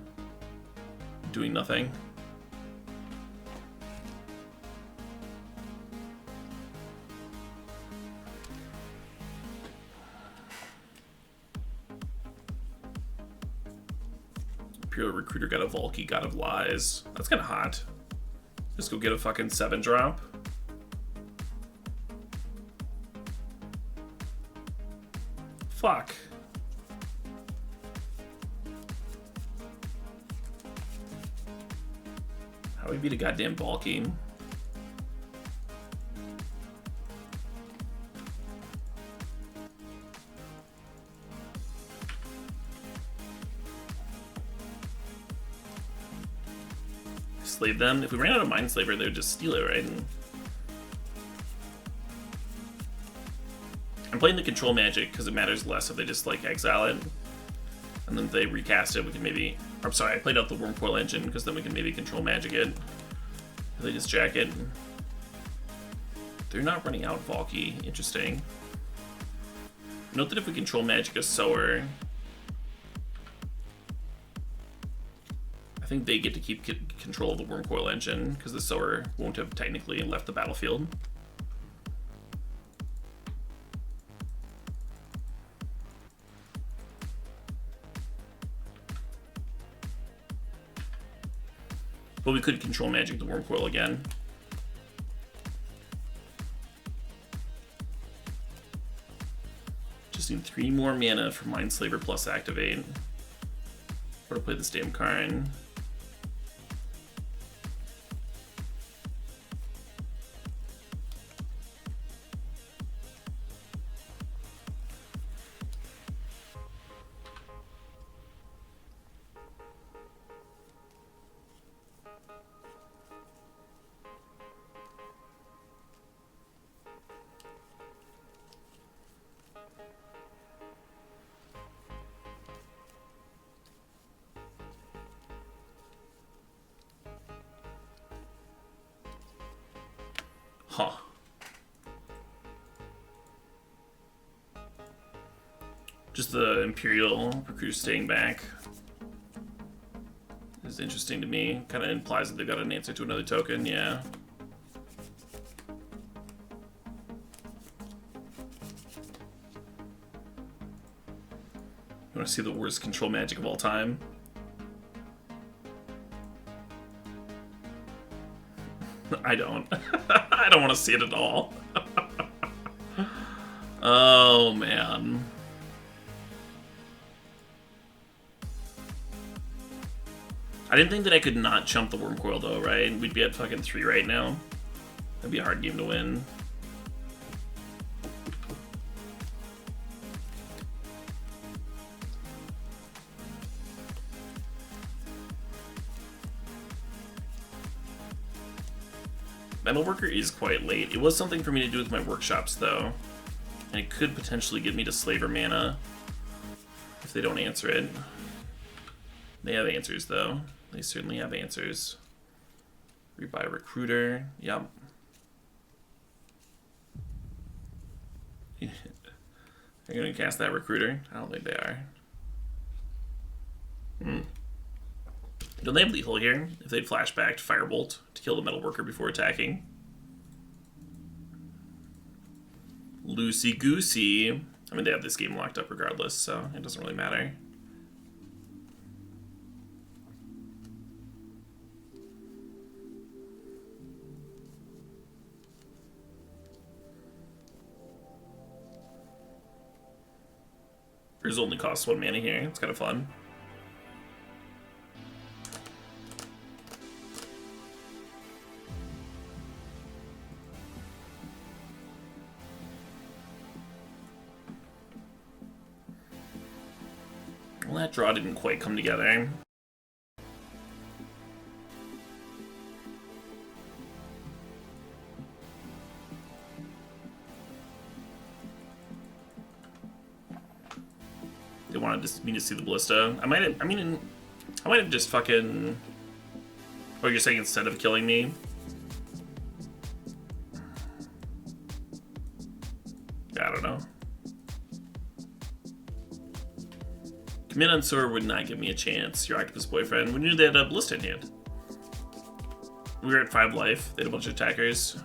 S2: doing nothing. Imperial Recruiter got a Valky, God of Lies. That's kind of hot. Just go get a fucking 7-drop. Fuck. How would we beat a goddamn Valky? Slave them? If we ran out of Mindslaver, they would just steal it, right? And I'm playing the Control Magic because it matters less if they just, like, exile it. And then if they recast it, we can maybe... I'm sorry, I played out the Worm Coil Engine because then we can maybe Control Magic it. If they just jack it. They're not running out Valky. Interesting. Note that if we Control Magic a Sower, I think they get to keep control of the Worm Coil Engine because the Sower won't have technically left the battlefield. But we could Control Magic the Worm Coil again. Just need 3 more mana for Mindslaver plus activate. Or to play this damn Karn. Just the Imperial recruiter staying back is interesting to me. Kind of implies that they've got an answer to another token, yeah. You want to see the worst control magic of all time? I don't. I don't want to see it at all. Oh, man. I didn't think that I could not chump the Worm Coil, though, right? We'd be at fucking 3 right now. That'd be a hard game to win. Metalworker is quite late. It was something for me to do with my workshops, though. And it could potentially get me to Slaver mana if they don't answer it. They have answers, though. They certainly have answers. Rebuy Recruiter. Yep. They're going to cast that Recruiter? I don't think they are. Don't they have lethal here? If they'd flashbacked Firebolt to kill the Metalworker before attacking. Loosey-goosey. I mean, they have this game locked up regardless, so it doesn't really matter. Yours only costs 1 mana here. It's kind of fun. Well, that draw didn't quite come together. They wanted me to see the Ballista. I might have just fucking... Oh, you're saying instead of killing me? I don't know. Commit on Sword would not give me a chance, your octopus boyfriend. We knew they had a Ballista in hand. We were at 5 life. They had a bunch of attackers.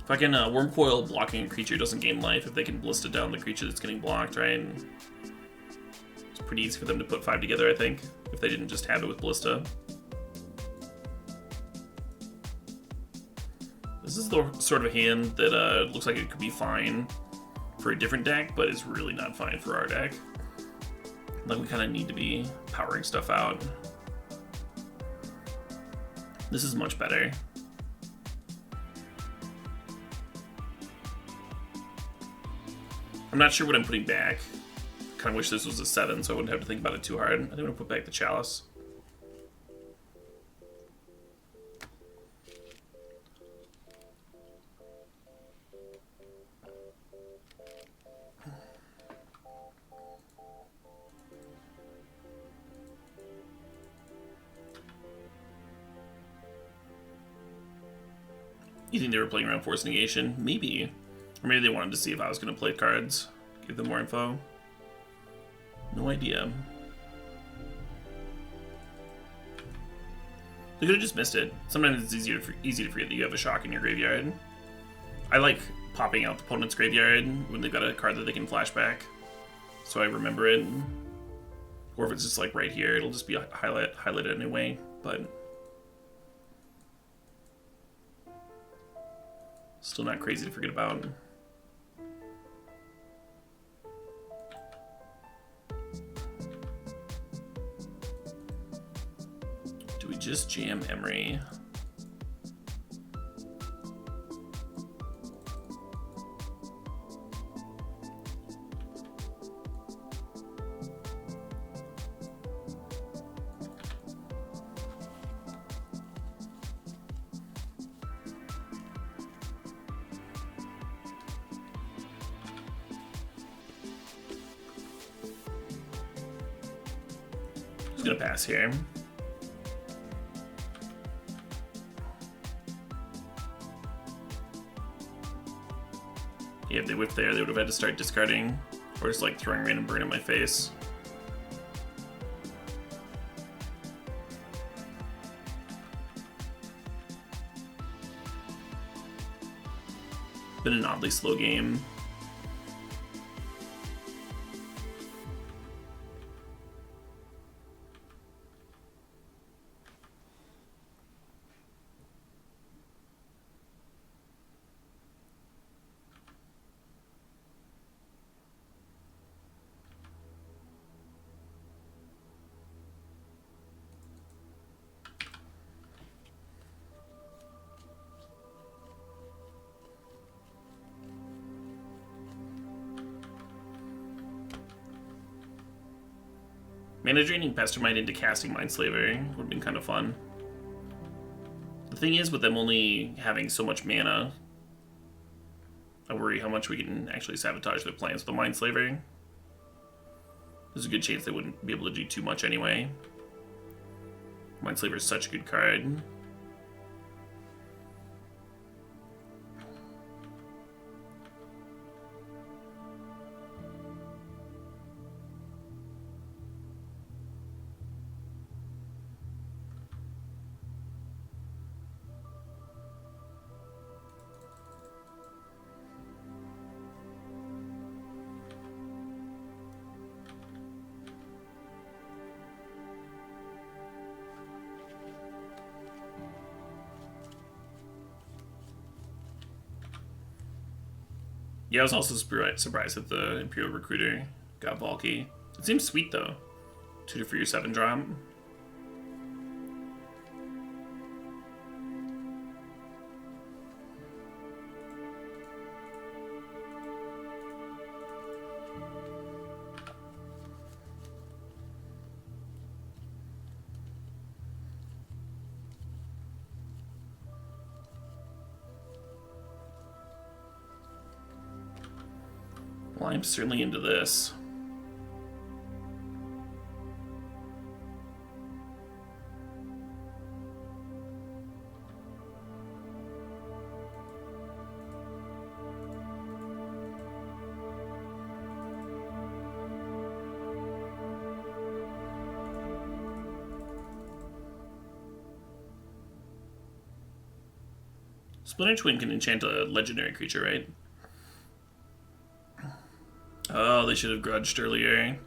S2: Fucking Worm Coil blocking a creature doesn't gain life if they can Ballista down the creature that's getting blocked, right? And it's pretty easy for them to put 5 together, I think, if they didn't just have it with Ballista. This is the sort of hand that looks like it could be fine for a different deck, but it's really not fine for our deck. Like, we kind of need to be powering stuff out. This is much better. I'm not sure what I'm putting back. Kind of wish this was a 7, so I wouldn't have to think about it too hard. I think I'm going to put back the Chalice. You think they were playing around Force Negation? Maybe. Or maybe they wanted to see if I was going to play cards. Give them more info. No idea. They could have just missed it. Sometimes it's easy to forget that you have a shock in your graveyard. I like popping out the opponent's graveyard when they've got a card that they can flashback, so I remember it. Or if it's just like right here, it'll just be highlighted anyway, but still not crazy to forget about. Do we just jam Emery? Gonna pass here. Yeah, if they whiffed there, they would have had to start discarding, or just like throwing random burn in my face. Been an oddly slow game. Mana draining Pestermite into casting Mindslaver would have been kind of fun. The thing is, with them only having so much mana, I worry how much we can actually sabotage their plans with the Mindslaver. There's a good chance they wouldn't be able to do too much anyway. Mindslaver is such a good card. Yeah, I was also surprised that the Imperial Recruiter got bulky. It seems sweet though. 2 for your 7 drop. Well, I'm certainly into this. Splinter Twin can enchant a legendary creature, right? Oh, they should have grudged earlier.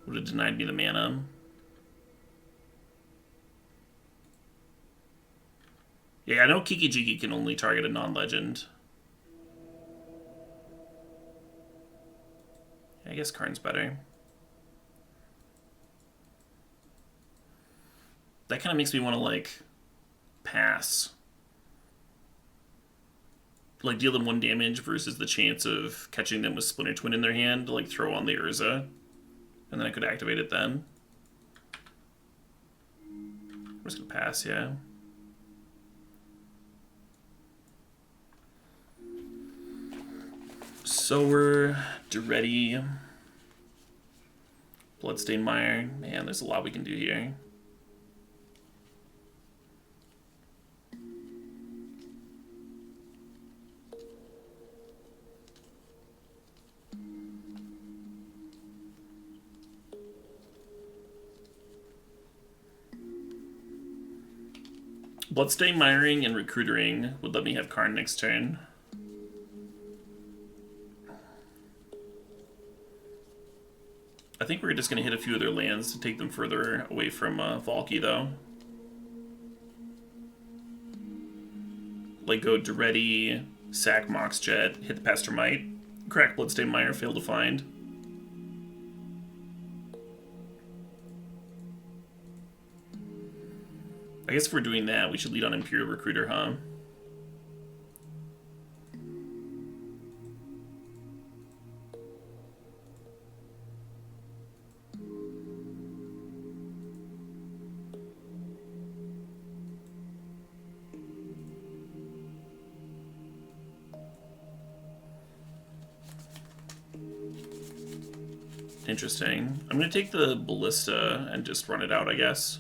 S2: Would have denied me the mana. Yeah, I know Kiki Jiki can only target a non-legend. I guess Karn's better. That kind of makes me want to, like, pass. Like, deal them 1 damage versus the chance of catching them with Splinter Twin in their hand to, like, throw on the Urza. And then I could activate it then. I'm just gonna pass, yeah. Sower, Duretti, Bloodstained Mire. Man, there's a lot we can do here. Bloodstained Miring and Recruitering would let me have Karn next turn. I think we're just going to hit a few other lands to take them further away from Valky, though. Like go Duretti, sack Moxjet, hit the Pestermite, crack Bloodstained Mire, fail to find. I guess if we're doing that, we should lead on Imperial Recruiter, huh? Interesting. I'm going to take the Ballista and just run it out, I guess.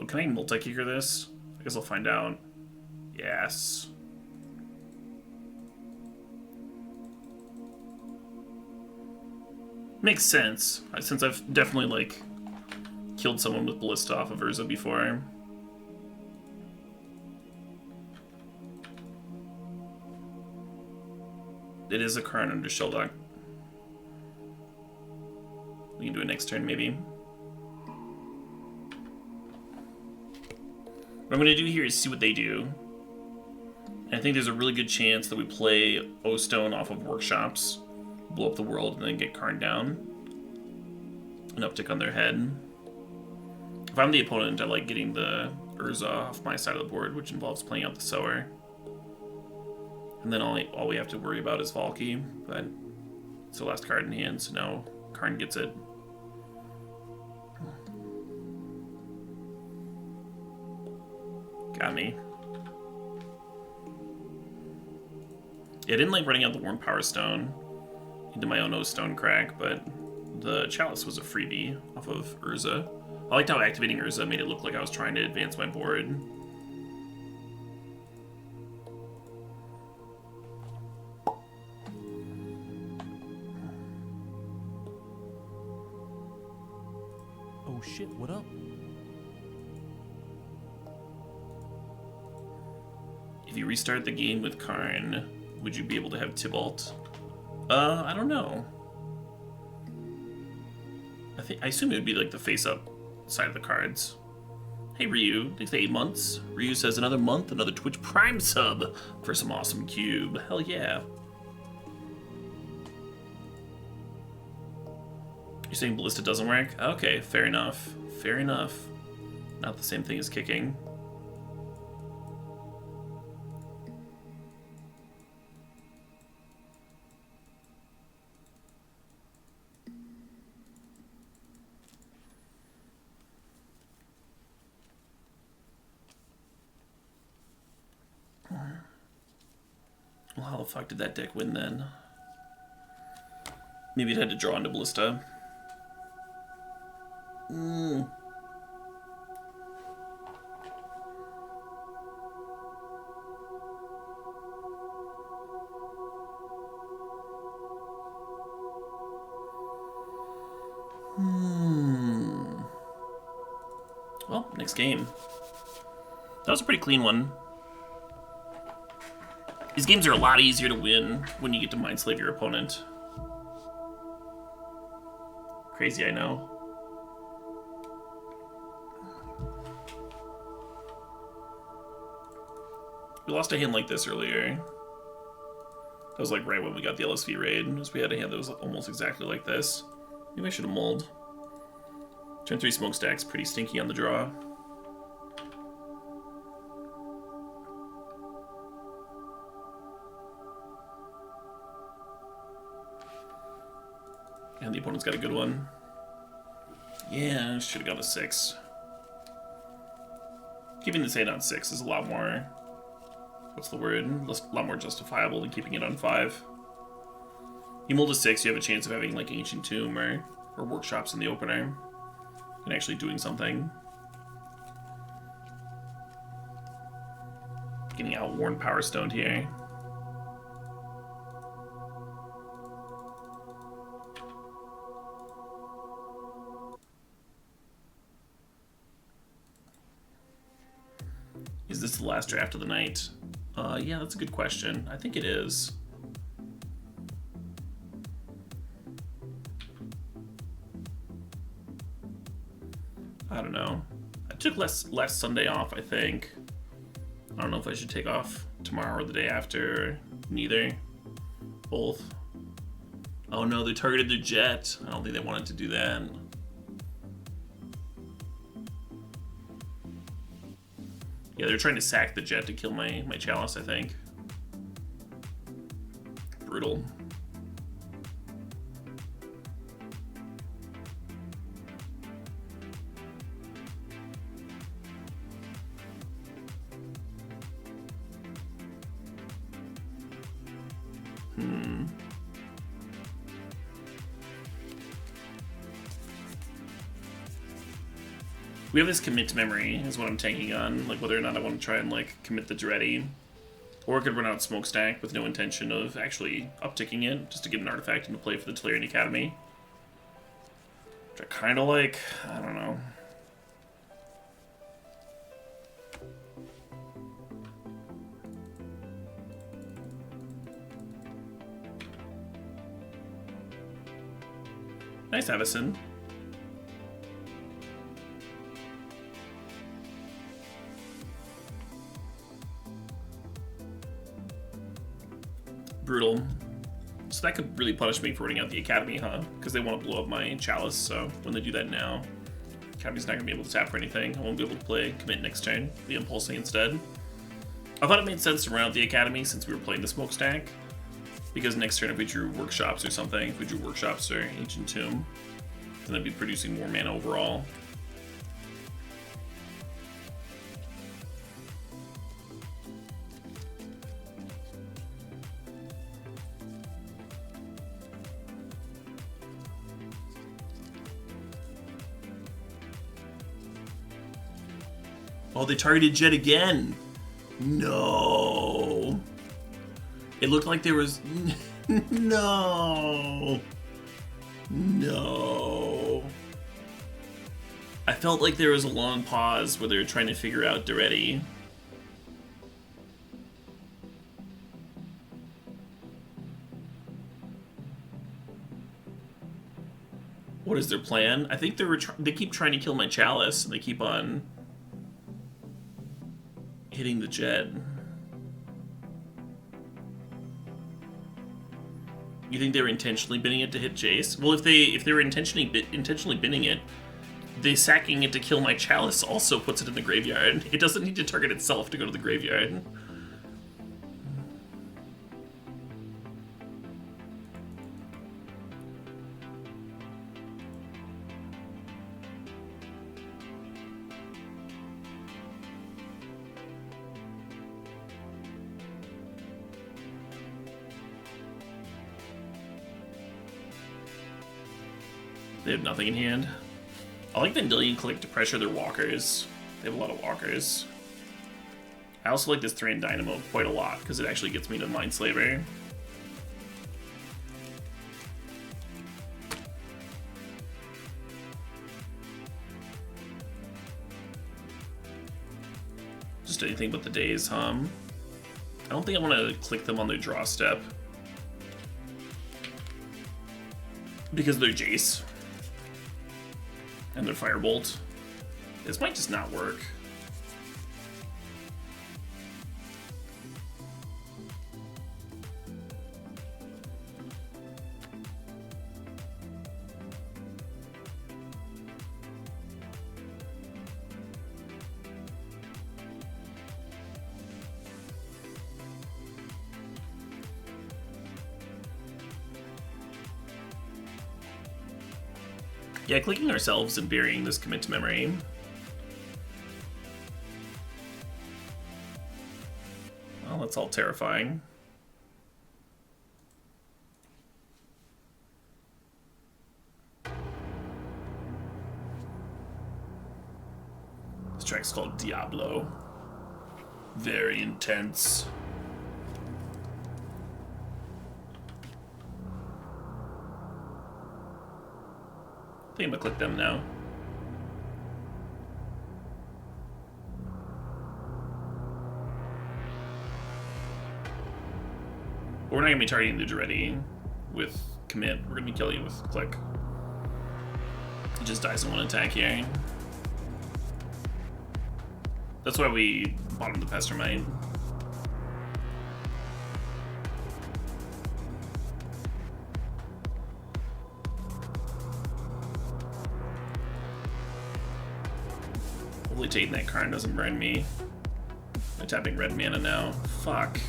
S2: Oh, can I multi-kicker this? I guess I'll find out. Yes. Makes sense, since I've definitely, like, killed someone with Ballista off of Urza before. It is a Karn under Sheldock. We can do it next turn, maybe. What I'm going to do here is see what they do. And I think there's a really good chance that we play O-Stone off of Workshops, blow up the world, and then get Karn down. An uptick on their head. If I'm the opponent, I like getting the Urza off my side of the board, which involves playing out the Sower. And then all we have to worry about is Valky, but it's the last card in hand, so now Karn gets it. Got me. Yeah, I didn't like running out the Worn Power Stone into my own O-Stone crack, but the Chalice was a freebie off of Urza. I liked how activating Urza made it look like I was trying to advance my board.
S3: Oh shit, what up?
S2: If you restart the game with Karn, would you be able to have Tibalt? I don't know. I assume it would be like the face-up side of the cards. Hey Ryu, thanks for 8 months. Ryu says another month, another Twitch Prime sub for some awesome cube. Hell yeah. You're saying Ballista doesn't work? Okay, fair enough. Fair enough. Not the same thing as kicking. Well, how the fuck did that deck win then? Maybe it had to draw into Ballista. Well, next game. That was a pretty clean one. These games are a lot easier to win when you get to Mindslave your opponent. Crazy, I know. We lost a hand like this earlier. That was like right when we got the LSV raid. We had a hand that was almost exactly like this. Maybe I should have mulled. Turn 3 smokestacks, pretty stinky on the draw. And the opponent's got a good one. Yeah, should have got a 6. Keeping this 8 on 6 is a lot more... What's the word? A lot more justifiable than keeping it on 5. You mulled a 6, you have a chance of having like Ancient Tomb or Workshops in the opener. And actually doing something. Getting out Worn Power Stone here. Is this the last draft of the night? Yeah, that's a good question. I think it is. I don't know. I took last Sunday off, I think. I don't know if I should take off tomorrow or the day after, or neither. Both. Oh no, they targeted their jet. I don't think they wanted to do that. Yeah, they're trying to sack the jet to kill my Chalice, I think. Brutal. We have this commit to memory, is what I'm tanking on, like whether or not I want to try and like commit the Duretti. Or I could run out Smokestack with no intention of actually upticking it, just to get an artifact into play for the Tolarian Academy. Which I kind of like, I don't know. Nice, Avison. Brutal. So that could really punish me for running out the Academy, huh? Because they want to blow up my Chalice, so when they do that now, Academy's not going to be able to tap for anything. I won't be able to play Commit next turn, the Impulsing instead. I thought it made sense to run out the Academy since we were playing the Smokestack. Because next turn if we drew Workshops or something, if we drew Workshops or Ancient Tomb, then I'd be producing more mana overall. Oh, they targeted Jet again. No. It looked like there was... No. No. I felt like there was a long pause where they were trying to figure out Duretti. What is their plan? I think they keep trying to kill my Chalice, and they keep on hitting the Jet. You think they were intentionally binning it to hit Jace? Well, if they were intentionally binning it, they sacking it to kill my Chalice also puts it in the graveyard. It doesn't need to target itself to go to the graveyard. They have nothing in hand. I like Vendilion Click to pressure their walkers. They have a lot of walkers. I also like this Thran Dynamo quite a lot because it actually gets me to Mindslaver. Just anything but the days, huh? I don't think I want to click them on their draw step. Because they're Jace. And their Firebolt. This might just not work. Yeah, clicking ourselves and burying this commit to memory. Well, that's all terrifying. This track's called Diablo. Very intense. I think I'm gonna click them now. But we're not gonna be targeting the Duretti with commit. We're gonna be killing it with click. He just dies in one attack here. That's why we bottomed the Pestermite. Hopefully taking that Karn doesn't burn me. I'm tapping red mana now. Fuck.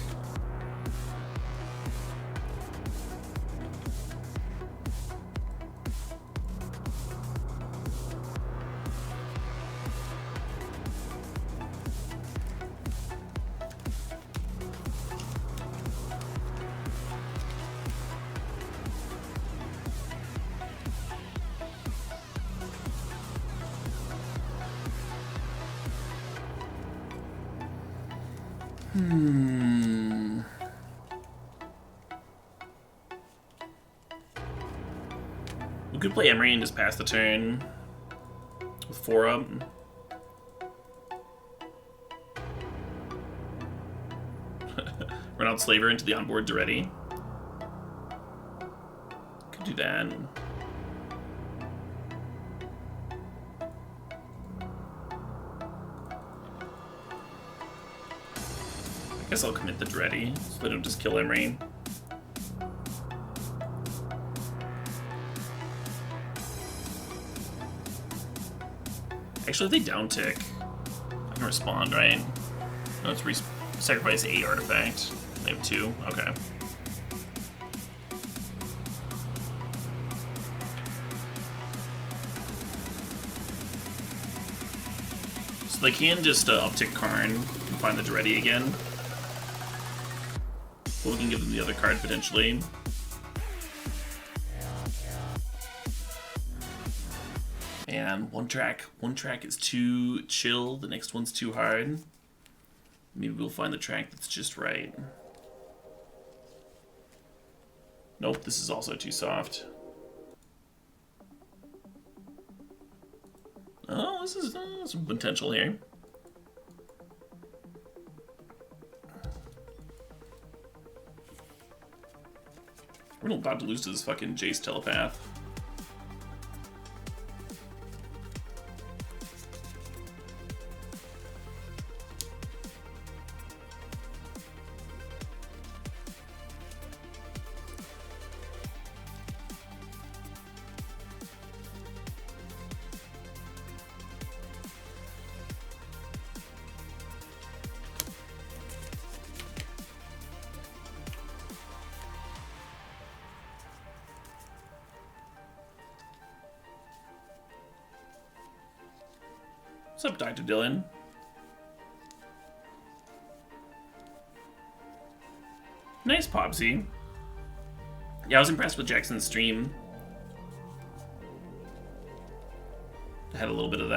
S2: We could play Emery and just pass the turn with 4 up. Run out Slaver into the onboard Duretti. Could do that. I guess I'll commit the Duretti so they don't just kill Emery. Actually, if they down tick, I can respond, right? No, it's sacrifice a artifact. They have 2. Okay. So they can just uptick Karn and find the Duretti again. But we can give them the other card potentially. And one track is too chill, the next one's too hard. Maybe we'll find the track that's just right. Nope, this is also too soft. Oh, this is some potential here. We're not about to lose to this fucking Jace telepath. What's up, Dr. Dylan? Nice, Popsy. Yeah, I was impressed with Jackson's stream. It had a little bit of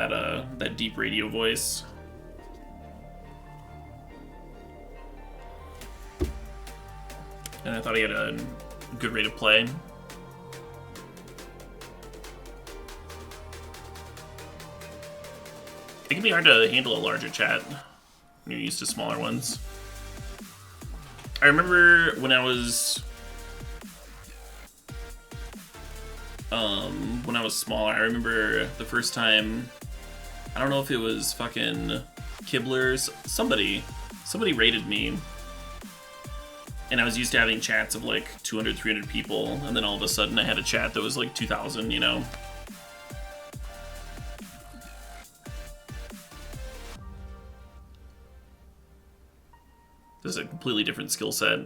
S2: that deep radio voice. And I thought he had a good rate of play. It can be hard to handle a larger chat when you're used to smaller ones. I remember when I was smaller, I remember the first time, I don't know if it was fucking Kibblers, somebody rated me, and I was used to having chats of like 200, 300 people, and then all of a sudden I had a chat that was like 2,000, you know? This is a completely different skill set.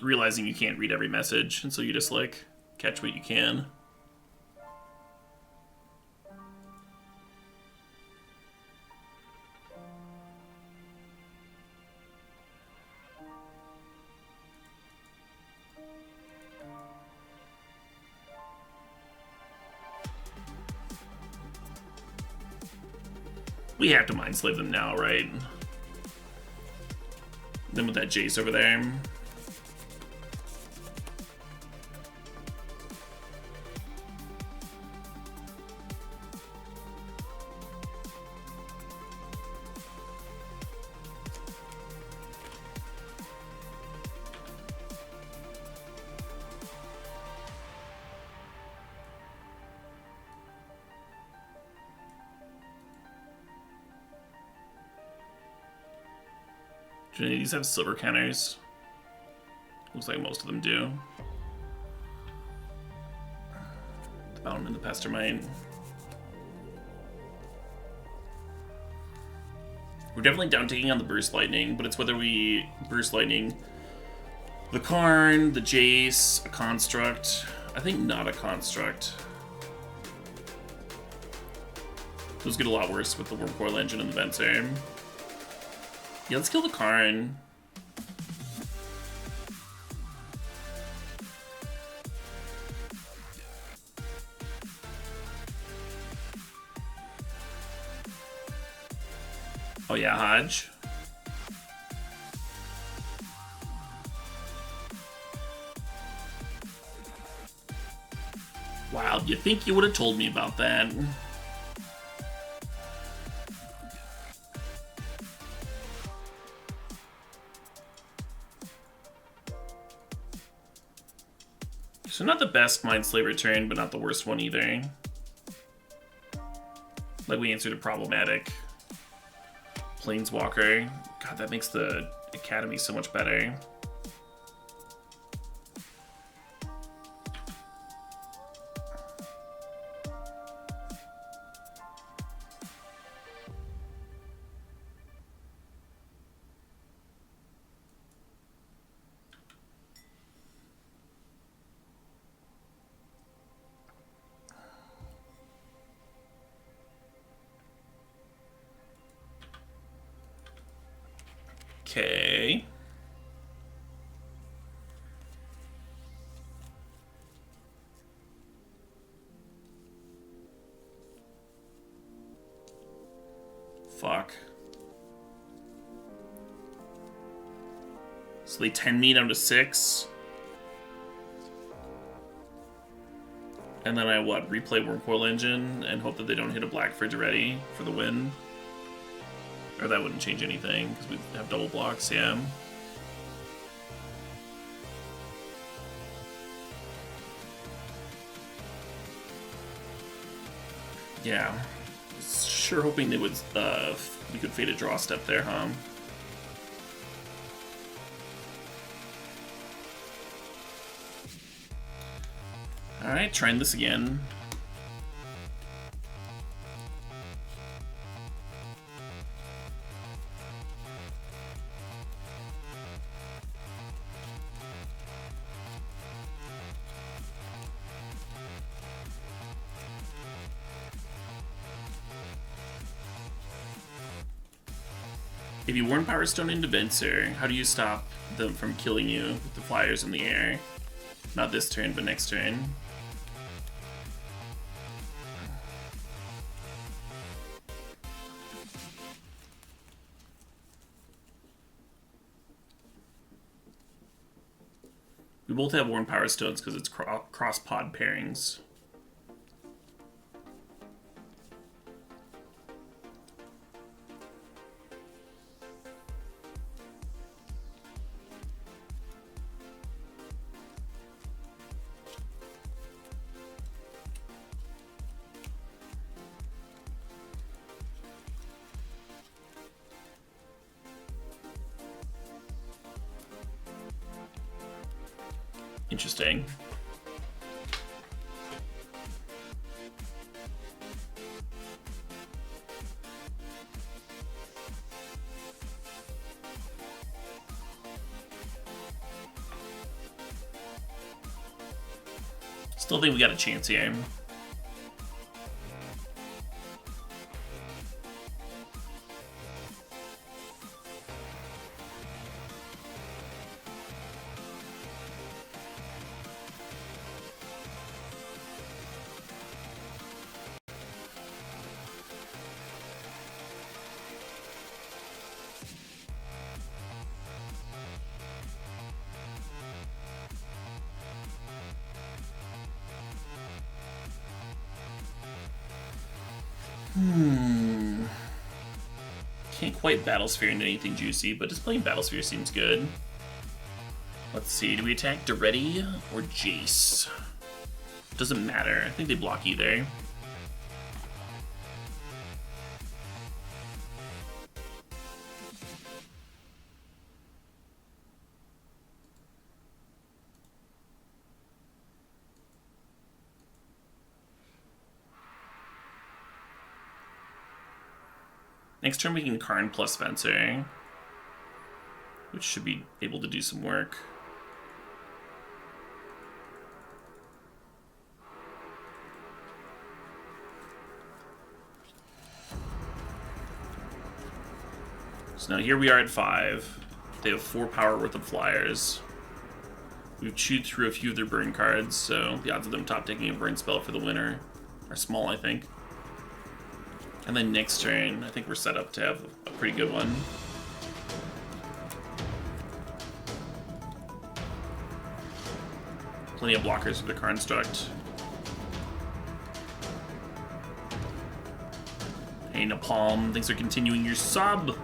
S2: Realizing you can't read every message, and so you just like catch what you can. We have to mind slave them now, right? Then with that Jace over there. Do any of these have silver counters? Looks like most of them do. The Mountain and the Pestermite. We're definitely down taking on the Burst Lightning, but it's whether we Burst Lightning the Karn, the Jace, a Construct. I think not a Construct. Those get a lot worse with the Wormcoil Engine and the Venser. Yeah, let's kill the Karn. Oh yeah, Hodge. Wow, you think you would have told me about that? So not the best Mindslaver turn, but not the worst one either. Like we answered a problematic Planeswalker. God, that makes the Academy so much better. Okay. Fuck. So they 10 me down to 6. And then I, what, replay Wormcoil Engine and hope that they don't hit a black fridge already for the win? Or that wouldn't change anything, because we have double blocks, yeah. Yeah. Sure hoping they would, we could fade a draw step there, huh? Alright, trying this again. If you warn Power Stone into Venser, how do you stop them from killing you with the flyers in the air? Not this turn, but next turn. We both have Worn Power Stones because it's cross-pod pairings. Interesting. Still think we got a chance here. Can't quite Battlesphere into anything juicy, but just playing Battlesphere seems good. Let's see, do we attack Doretti or Jace? Doesn't matter, I think they block either. Next turn we can Karn plus Venser, which should be able to do some work. So now here we are at 5. They have 4 power worth of flyers. We've chewed through a few of their burn cards, so the odds of them top taking a burn spell for the winner are small, I think. And then next turn, I think we're set up to have a pretty good one. Plenty of blockers for the Construct. Hey, Napalm, thanks for continuing your sub.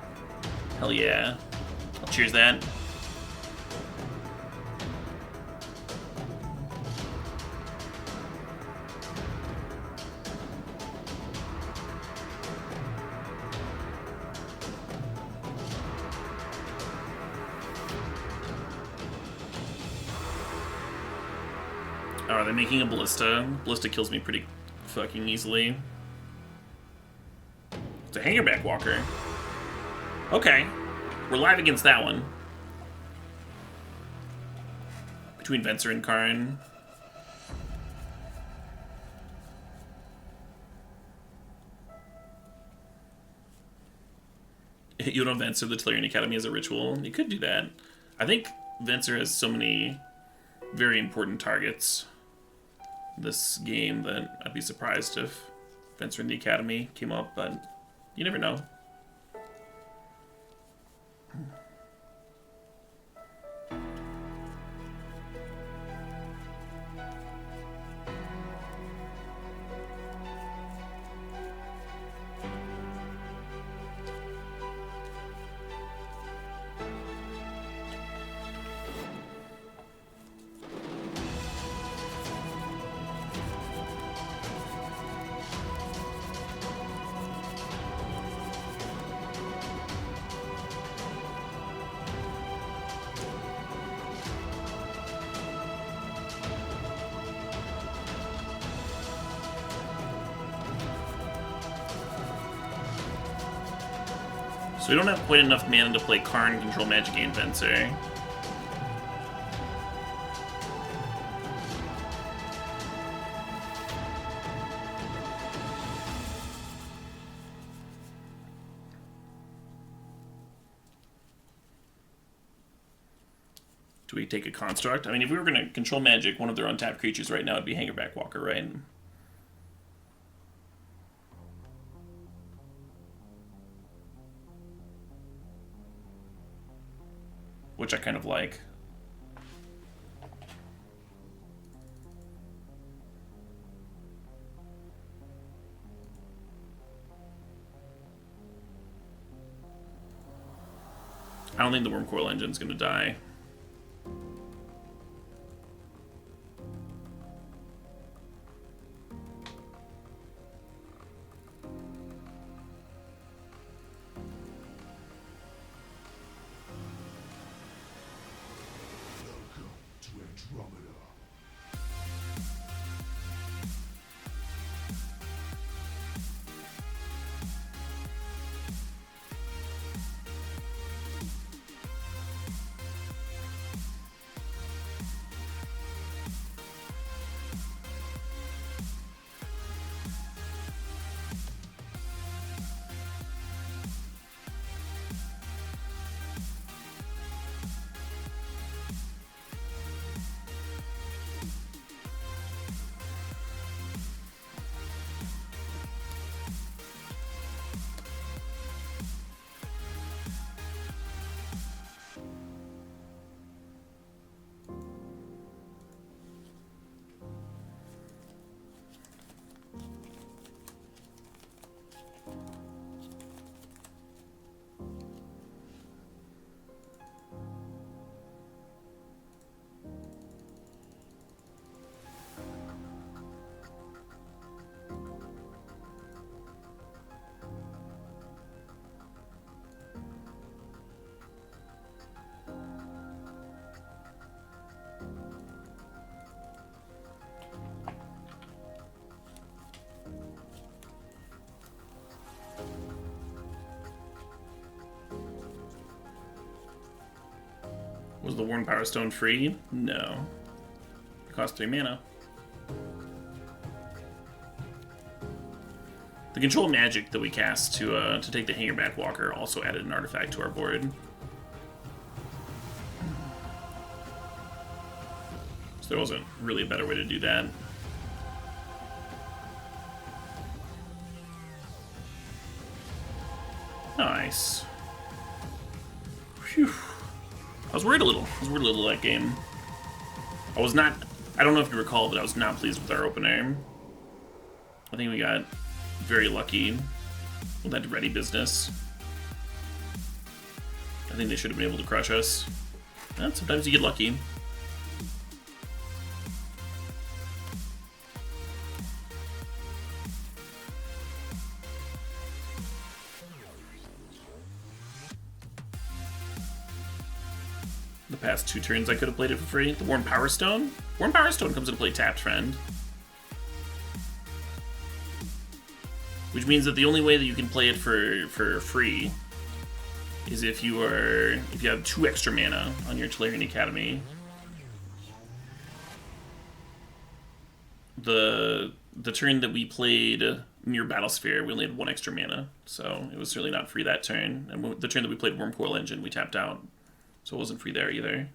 S2: Hell yeah. I'll cheers that. Oh, are they making a Ballista? Ballista kills me pretty fucking easily. It's a Hangerback Walker. Okay. We're live against that one. Between Venser and Karn. You don't Venser the Tellurian Academy as a ritual. You could do that. I think Venser has so many very important targets this game that I'd be surprised if Venser in the Academy came up, but you never know. So we don't have quite enough mana to play Karn, Control Magic, and Venser. Do we take a Construct? I mean, if we were going to Control Magic, one of their untapped creatures right now would be Hangerback Walker, right? Which I kind of like. I don't think the Wormcoil Engine's gonna die. Was the Worn Power Stone free? No. It cost 3 mana. The Control Magic that we cast to take the Hangerback Walker also added an artifact to our board. So there wasn't really a better way to do that. Nice. Phew. I was worried a little. That game. I was not... I don't know if you recall, but I was not pleased with our opener. I think we got very lucky with that ready business. I think they should have been able to crush us. And sometimes you get lucky. The past 2 turns I could have played it for free. The Warm Power Stone? Warm Power Stone comes into play tapped, friend. Which means that the only way that you can play it for free is if you have 2 extra mana on your Tolarian Academy. The turn that we played near Battlesphere, we only had 1 extra mana, so it was certainly not free that turn. And the turn that we played Worm Coil Engine, we tapped out, so it wasn't free there either.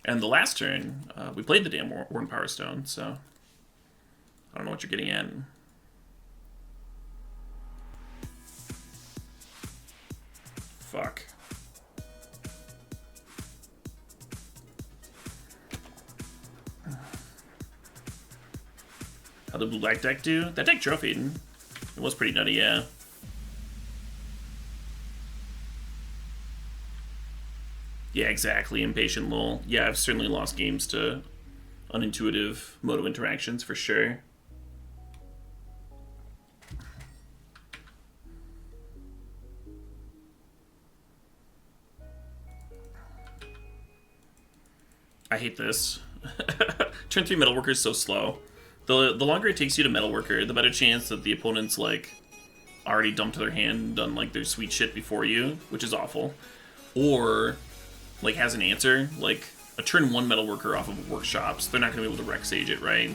S2: And the last turn, we played the damn Warm Power Stone, so I don't know what you're getting at. Fuck. How'd the blue black deck do? That deck trophied. It was pretty nutty, yeah. Yeah, exactly. Impatient lol. Yeah, I've certainly lost games to unintuitive Moto interactions for sure. I hate this. Turn 3 Metalworker is so slow. The longer it takes you to Metalworker, the better chance that the opponent's like already dumped their hand and done like their sweet shit before you, which is awful. Or like has an answer, like a turn 1 Metalworker off of Workshops, they're not gonna be able to Rex Sage it, right?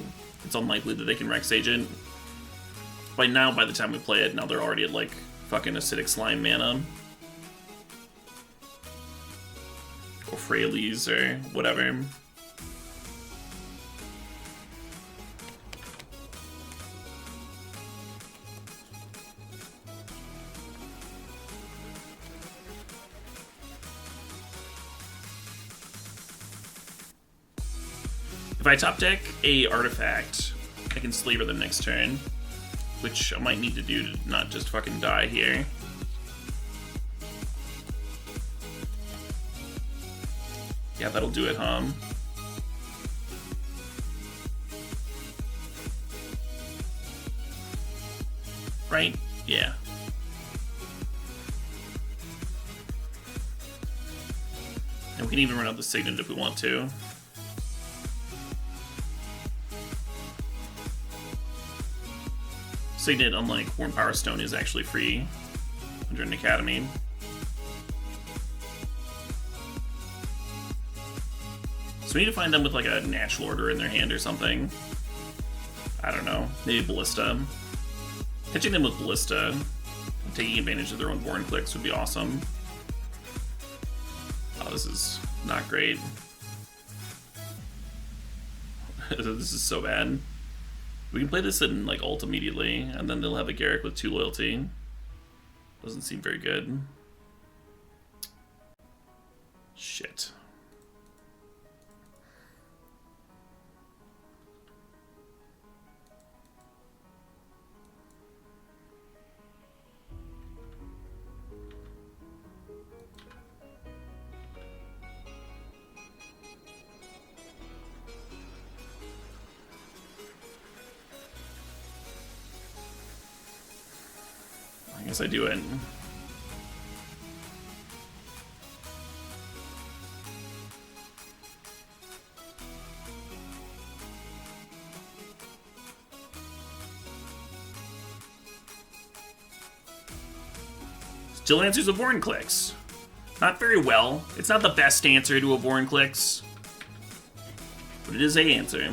S2: It's unlikely that they can Rex Sage it. By the time we play it, now they're already at like fucking Acidic Slime mana. Or Frailes or whatever. If I top deck a artifact, I can Slaver them next turn, which I might need to do to not just fucking die here. Yeah, that'll do it, huh? Right? Yeah. And we can even run out the Signet if we want to. Signet, unlike Warm Power Stone, is actually free under an Academy. So we need to find them with like a Natural Order in their hand or something. I don't know. Maybe Ballista. Pitching them with Ballista and taking advantage of their own Born clicks would be awesome. Oh, this is not great. This is so bad. We can play this in like ult immediately, and then they'll have a Garrick with 2 loyalty. Doesn't seem very good. Shit. I guess I do it. Still answers with Born clicks. Not very well. It's not the best answer to a Born clicks, but it is a answer.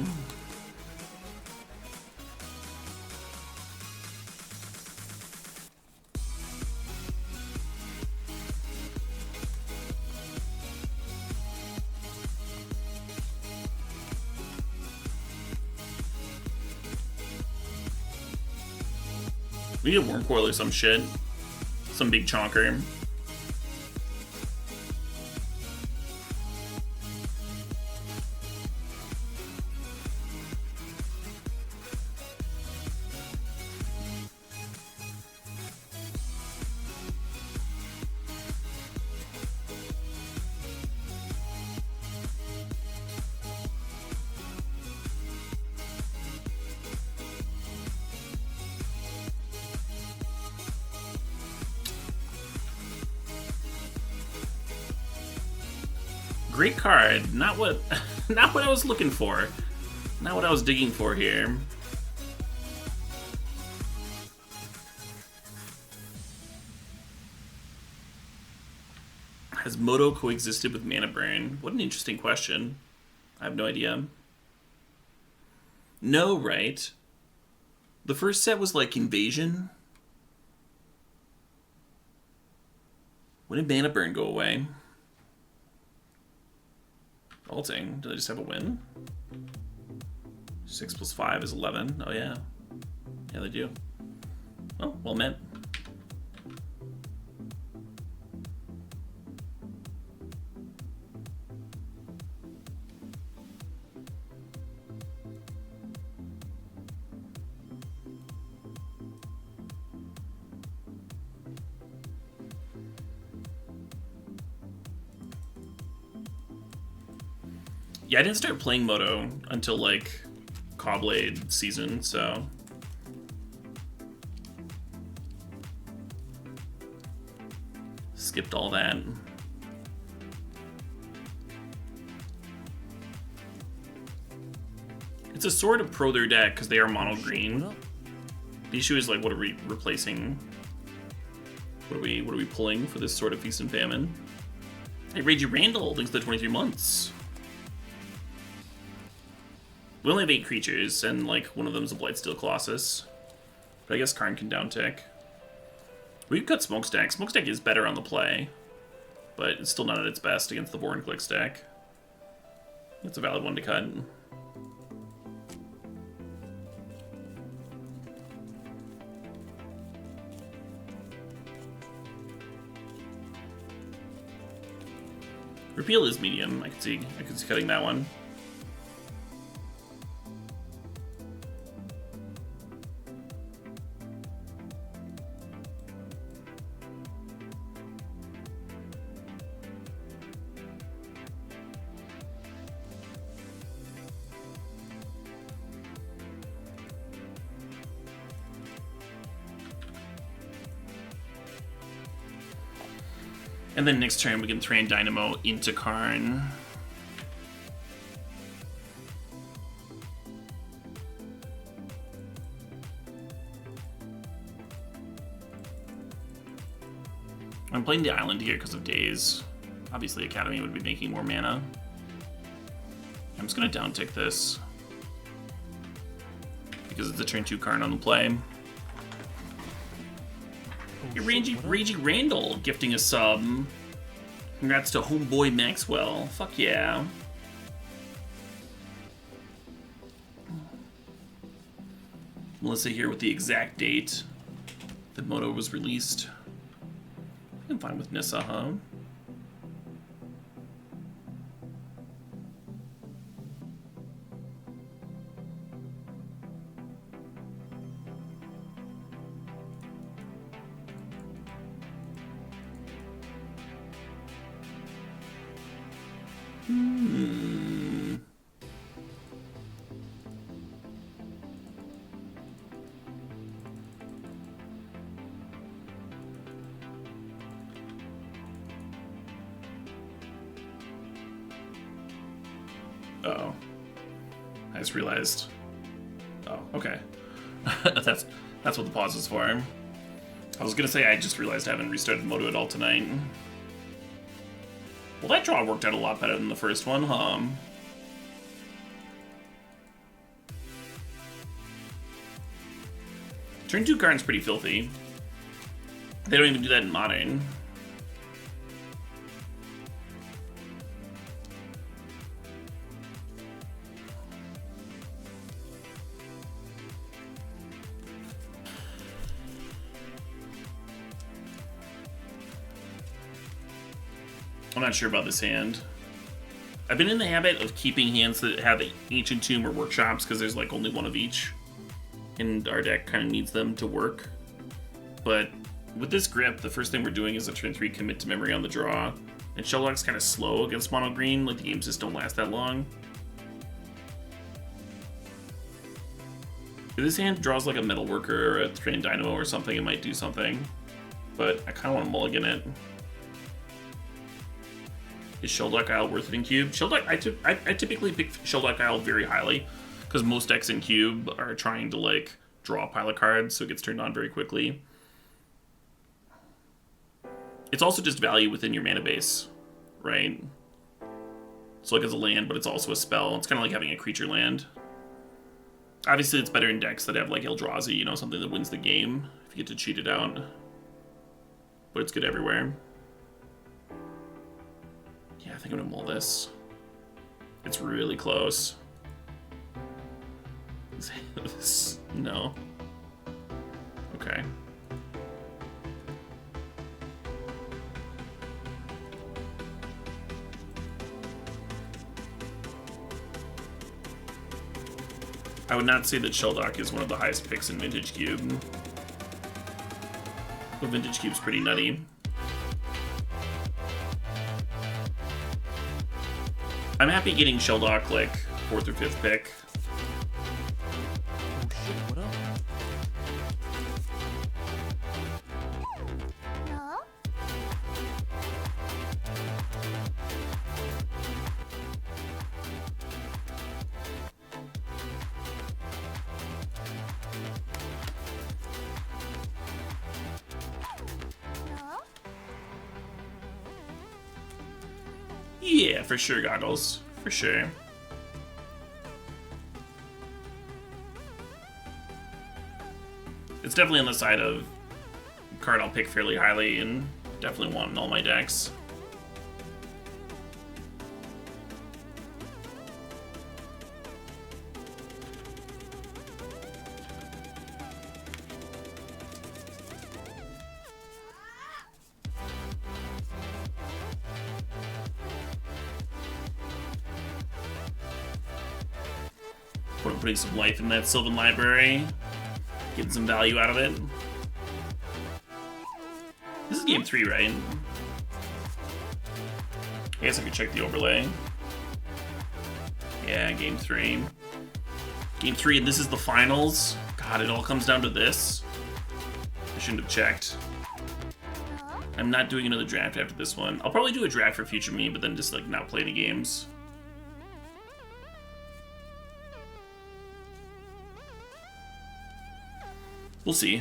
S2: We need a Worm Coil or some shit. some big chonker. Great card. Not what I was looking for. Not what I was digging for here. Has Moto coexisted with Mana Burn? What an interesting question. I have no idea. No, right? The first set was like Invasion. When did Mana Burn go away? Ulting. Did I just have a win? 6 plus 5 is 11. Oh, yeah. Yeah, they do. Oh, well met. Yeah, I didn't start playing Moto until, like, Cobblade season, so... Skipped all that. It's a sort of pro their deck, because they are mono-green. The issue is, like, what are we replacing? What are we pulling for this sort of Feast and Famine? Hey, Ragey Randall, thanks for the 23 months. We only have 8 creatures, and like one of them is a Blightsteel Colossus. But I guess Karn can downtick. We could cut Smokestack. Smokestack is better on the play, but it's still not at its best against the Vorinclex stack. It's a valid one to cut. Repeal is medium. I could see cutting that one. And then next turn we can Thran Dynamo into Karn. I'm playing the island here because of days. Obviously Academy would be making more mana. I'm just gonna downtick this because it's a turn 2 Karn on the play. Ragey Randall gifting a sub. Congrats to homeboy Maxwell. Fuck yeah. Melissa here with the exact date that Moto was released. I'm fine with Nissa, huh? Uh-oh. I just realized. Oh, okay. That's what the pause is for. I was gonna say I just realized I haven't restarted Moto at all tonight. Well, that draw worked out a lot better than the first one, huh? Turn 2 Karn's pretty filthy. They don't even do that in Modern. I'm not sure about this hand. I've been in the habit of keeping hands that have Ancient Tomb or Workshops because there's like only one of each. And our deck kind of needs them to work. But with this grip, the first thing we're doing is a turn 3 commit to memory on the draw. And Shelldock's kind of slow against mono green, like the games just don't last that long. If this hand draws like a Metalworker or a Trained Dynamo or something, it might do something. But I kind of want to mulligan it. Is Shelldock Isle worth it in Cube? Shelldock, I typically pick Shelldock Isle very highly because most decks in Cube are trying to like draw a pile of cards, so it gets turned on very quickly. It's also just value within your mana base, right? So like as a land, but it's also a spell. It's kind of like having a creature land. Obviously, it's better in decks that have like Eldrazi, you know, something that wins the game if you get to cheat it out. But it's good everywhere. Yeah, I think I'm gonna mull this. It's really close. No. Okay. I would not say that Shelldock is one of the highest picks in Vintage Cube. But Vintage Cube's pretty nutty. I'm happy getting Shelldock like 4th or 5th pick.
S3: Oh shit, what up?
S4: No? No?
S2: Yeah, for sure, Goggles. For sure. It's definitely on the side of card I'll pick fairly highly and definitely want in all my decks. Putting some life in that Sylvan Library. Getting some value out of it. This is game 3, right? I guess I could check the overlay. Yeah, game 3. Game 3, and this is the finals. God, it all comes down to this. I shouldn't have checked. I'm not doing another draft after this one. I'll probably do a draft for future me, but then just like not play any games. We'll see.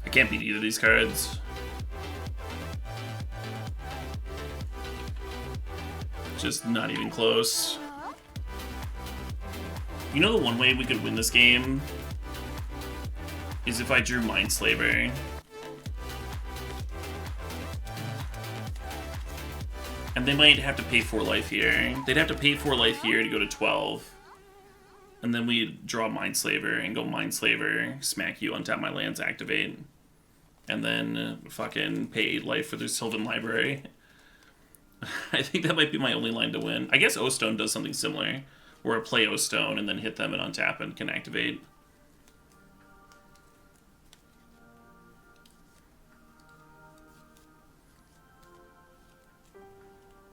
S2: I can't beat either of these cards. Just not even close. You know the one way we could win this game is if I drew Mindslaver. And they might have to pay 4 life here. They'd have to pay 4 life here to go to 12. And then we draw Mindslaver and go Mindslaver, smack you, untap my lands, activate. And then fucking pay 8 life for their Sylvan Library. I think that might be my only line to win. I guess O-Stone does something similar, where I play O-Stone and then hit them and untap and can activate.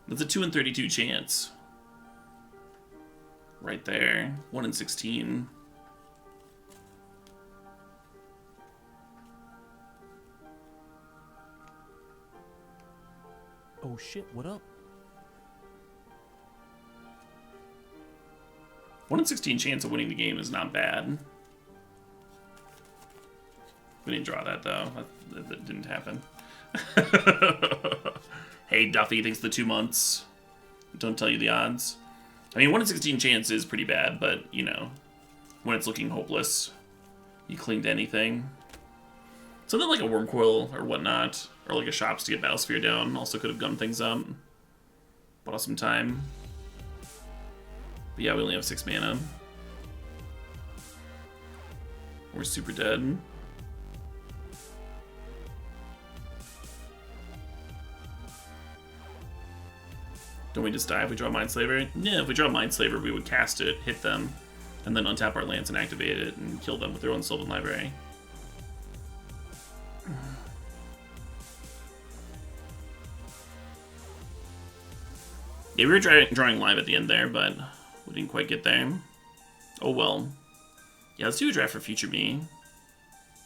S2: That's a 2 in 32 chance. Right there. 1 in 16.
S3: Oh shit, what up?
S2: 1 in 16 chance of winning the game is not bad. We didn't draw that though. That didn't happen. Hey Duffy, thanks for the 2 months. Don't tell you the odds. I mean, 1 in 16 chance is pretty bad, but you know, when it's looking hopeless, you cling to anything. Something like a Wormcoil or whatnot, or like a Shops to get Battlesphere down, also could have gummed things up. Bought us some time. But yeah, we only have 6 mana. We're super dead. Don't we just die if we draw Mindslaver? Yeah, if we draw Mindslaver, we would cast it, hit them, and then untap our lands and activate it and kill them with their own Sylvan Library. Yeah, we were drawing live at the end there, but we didn't quite get there. Oh well. Yeah, let's do a draft for future me.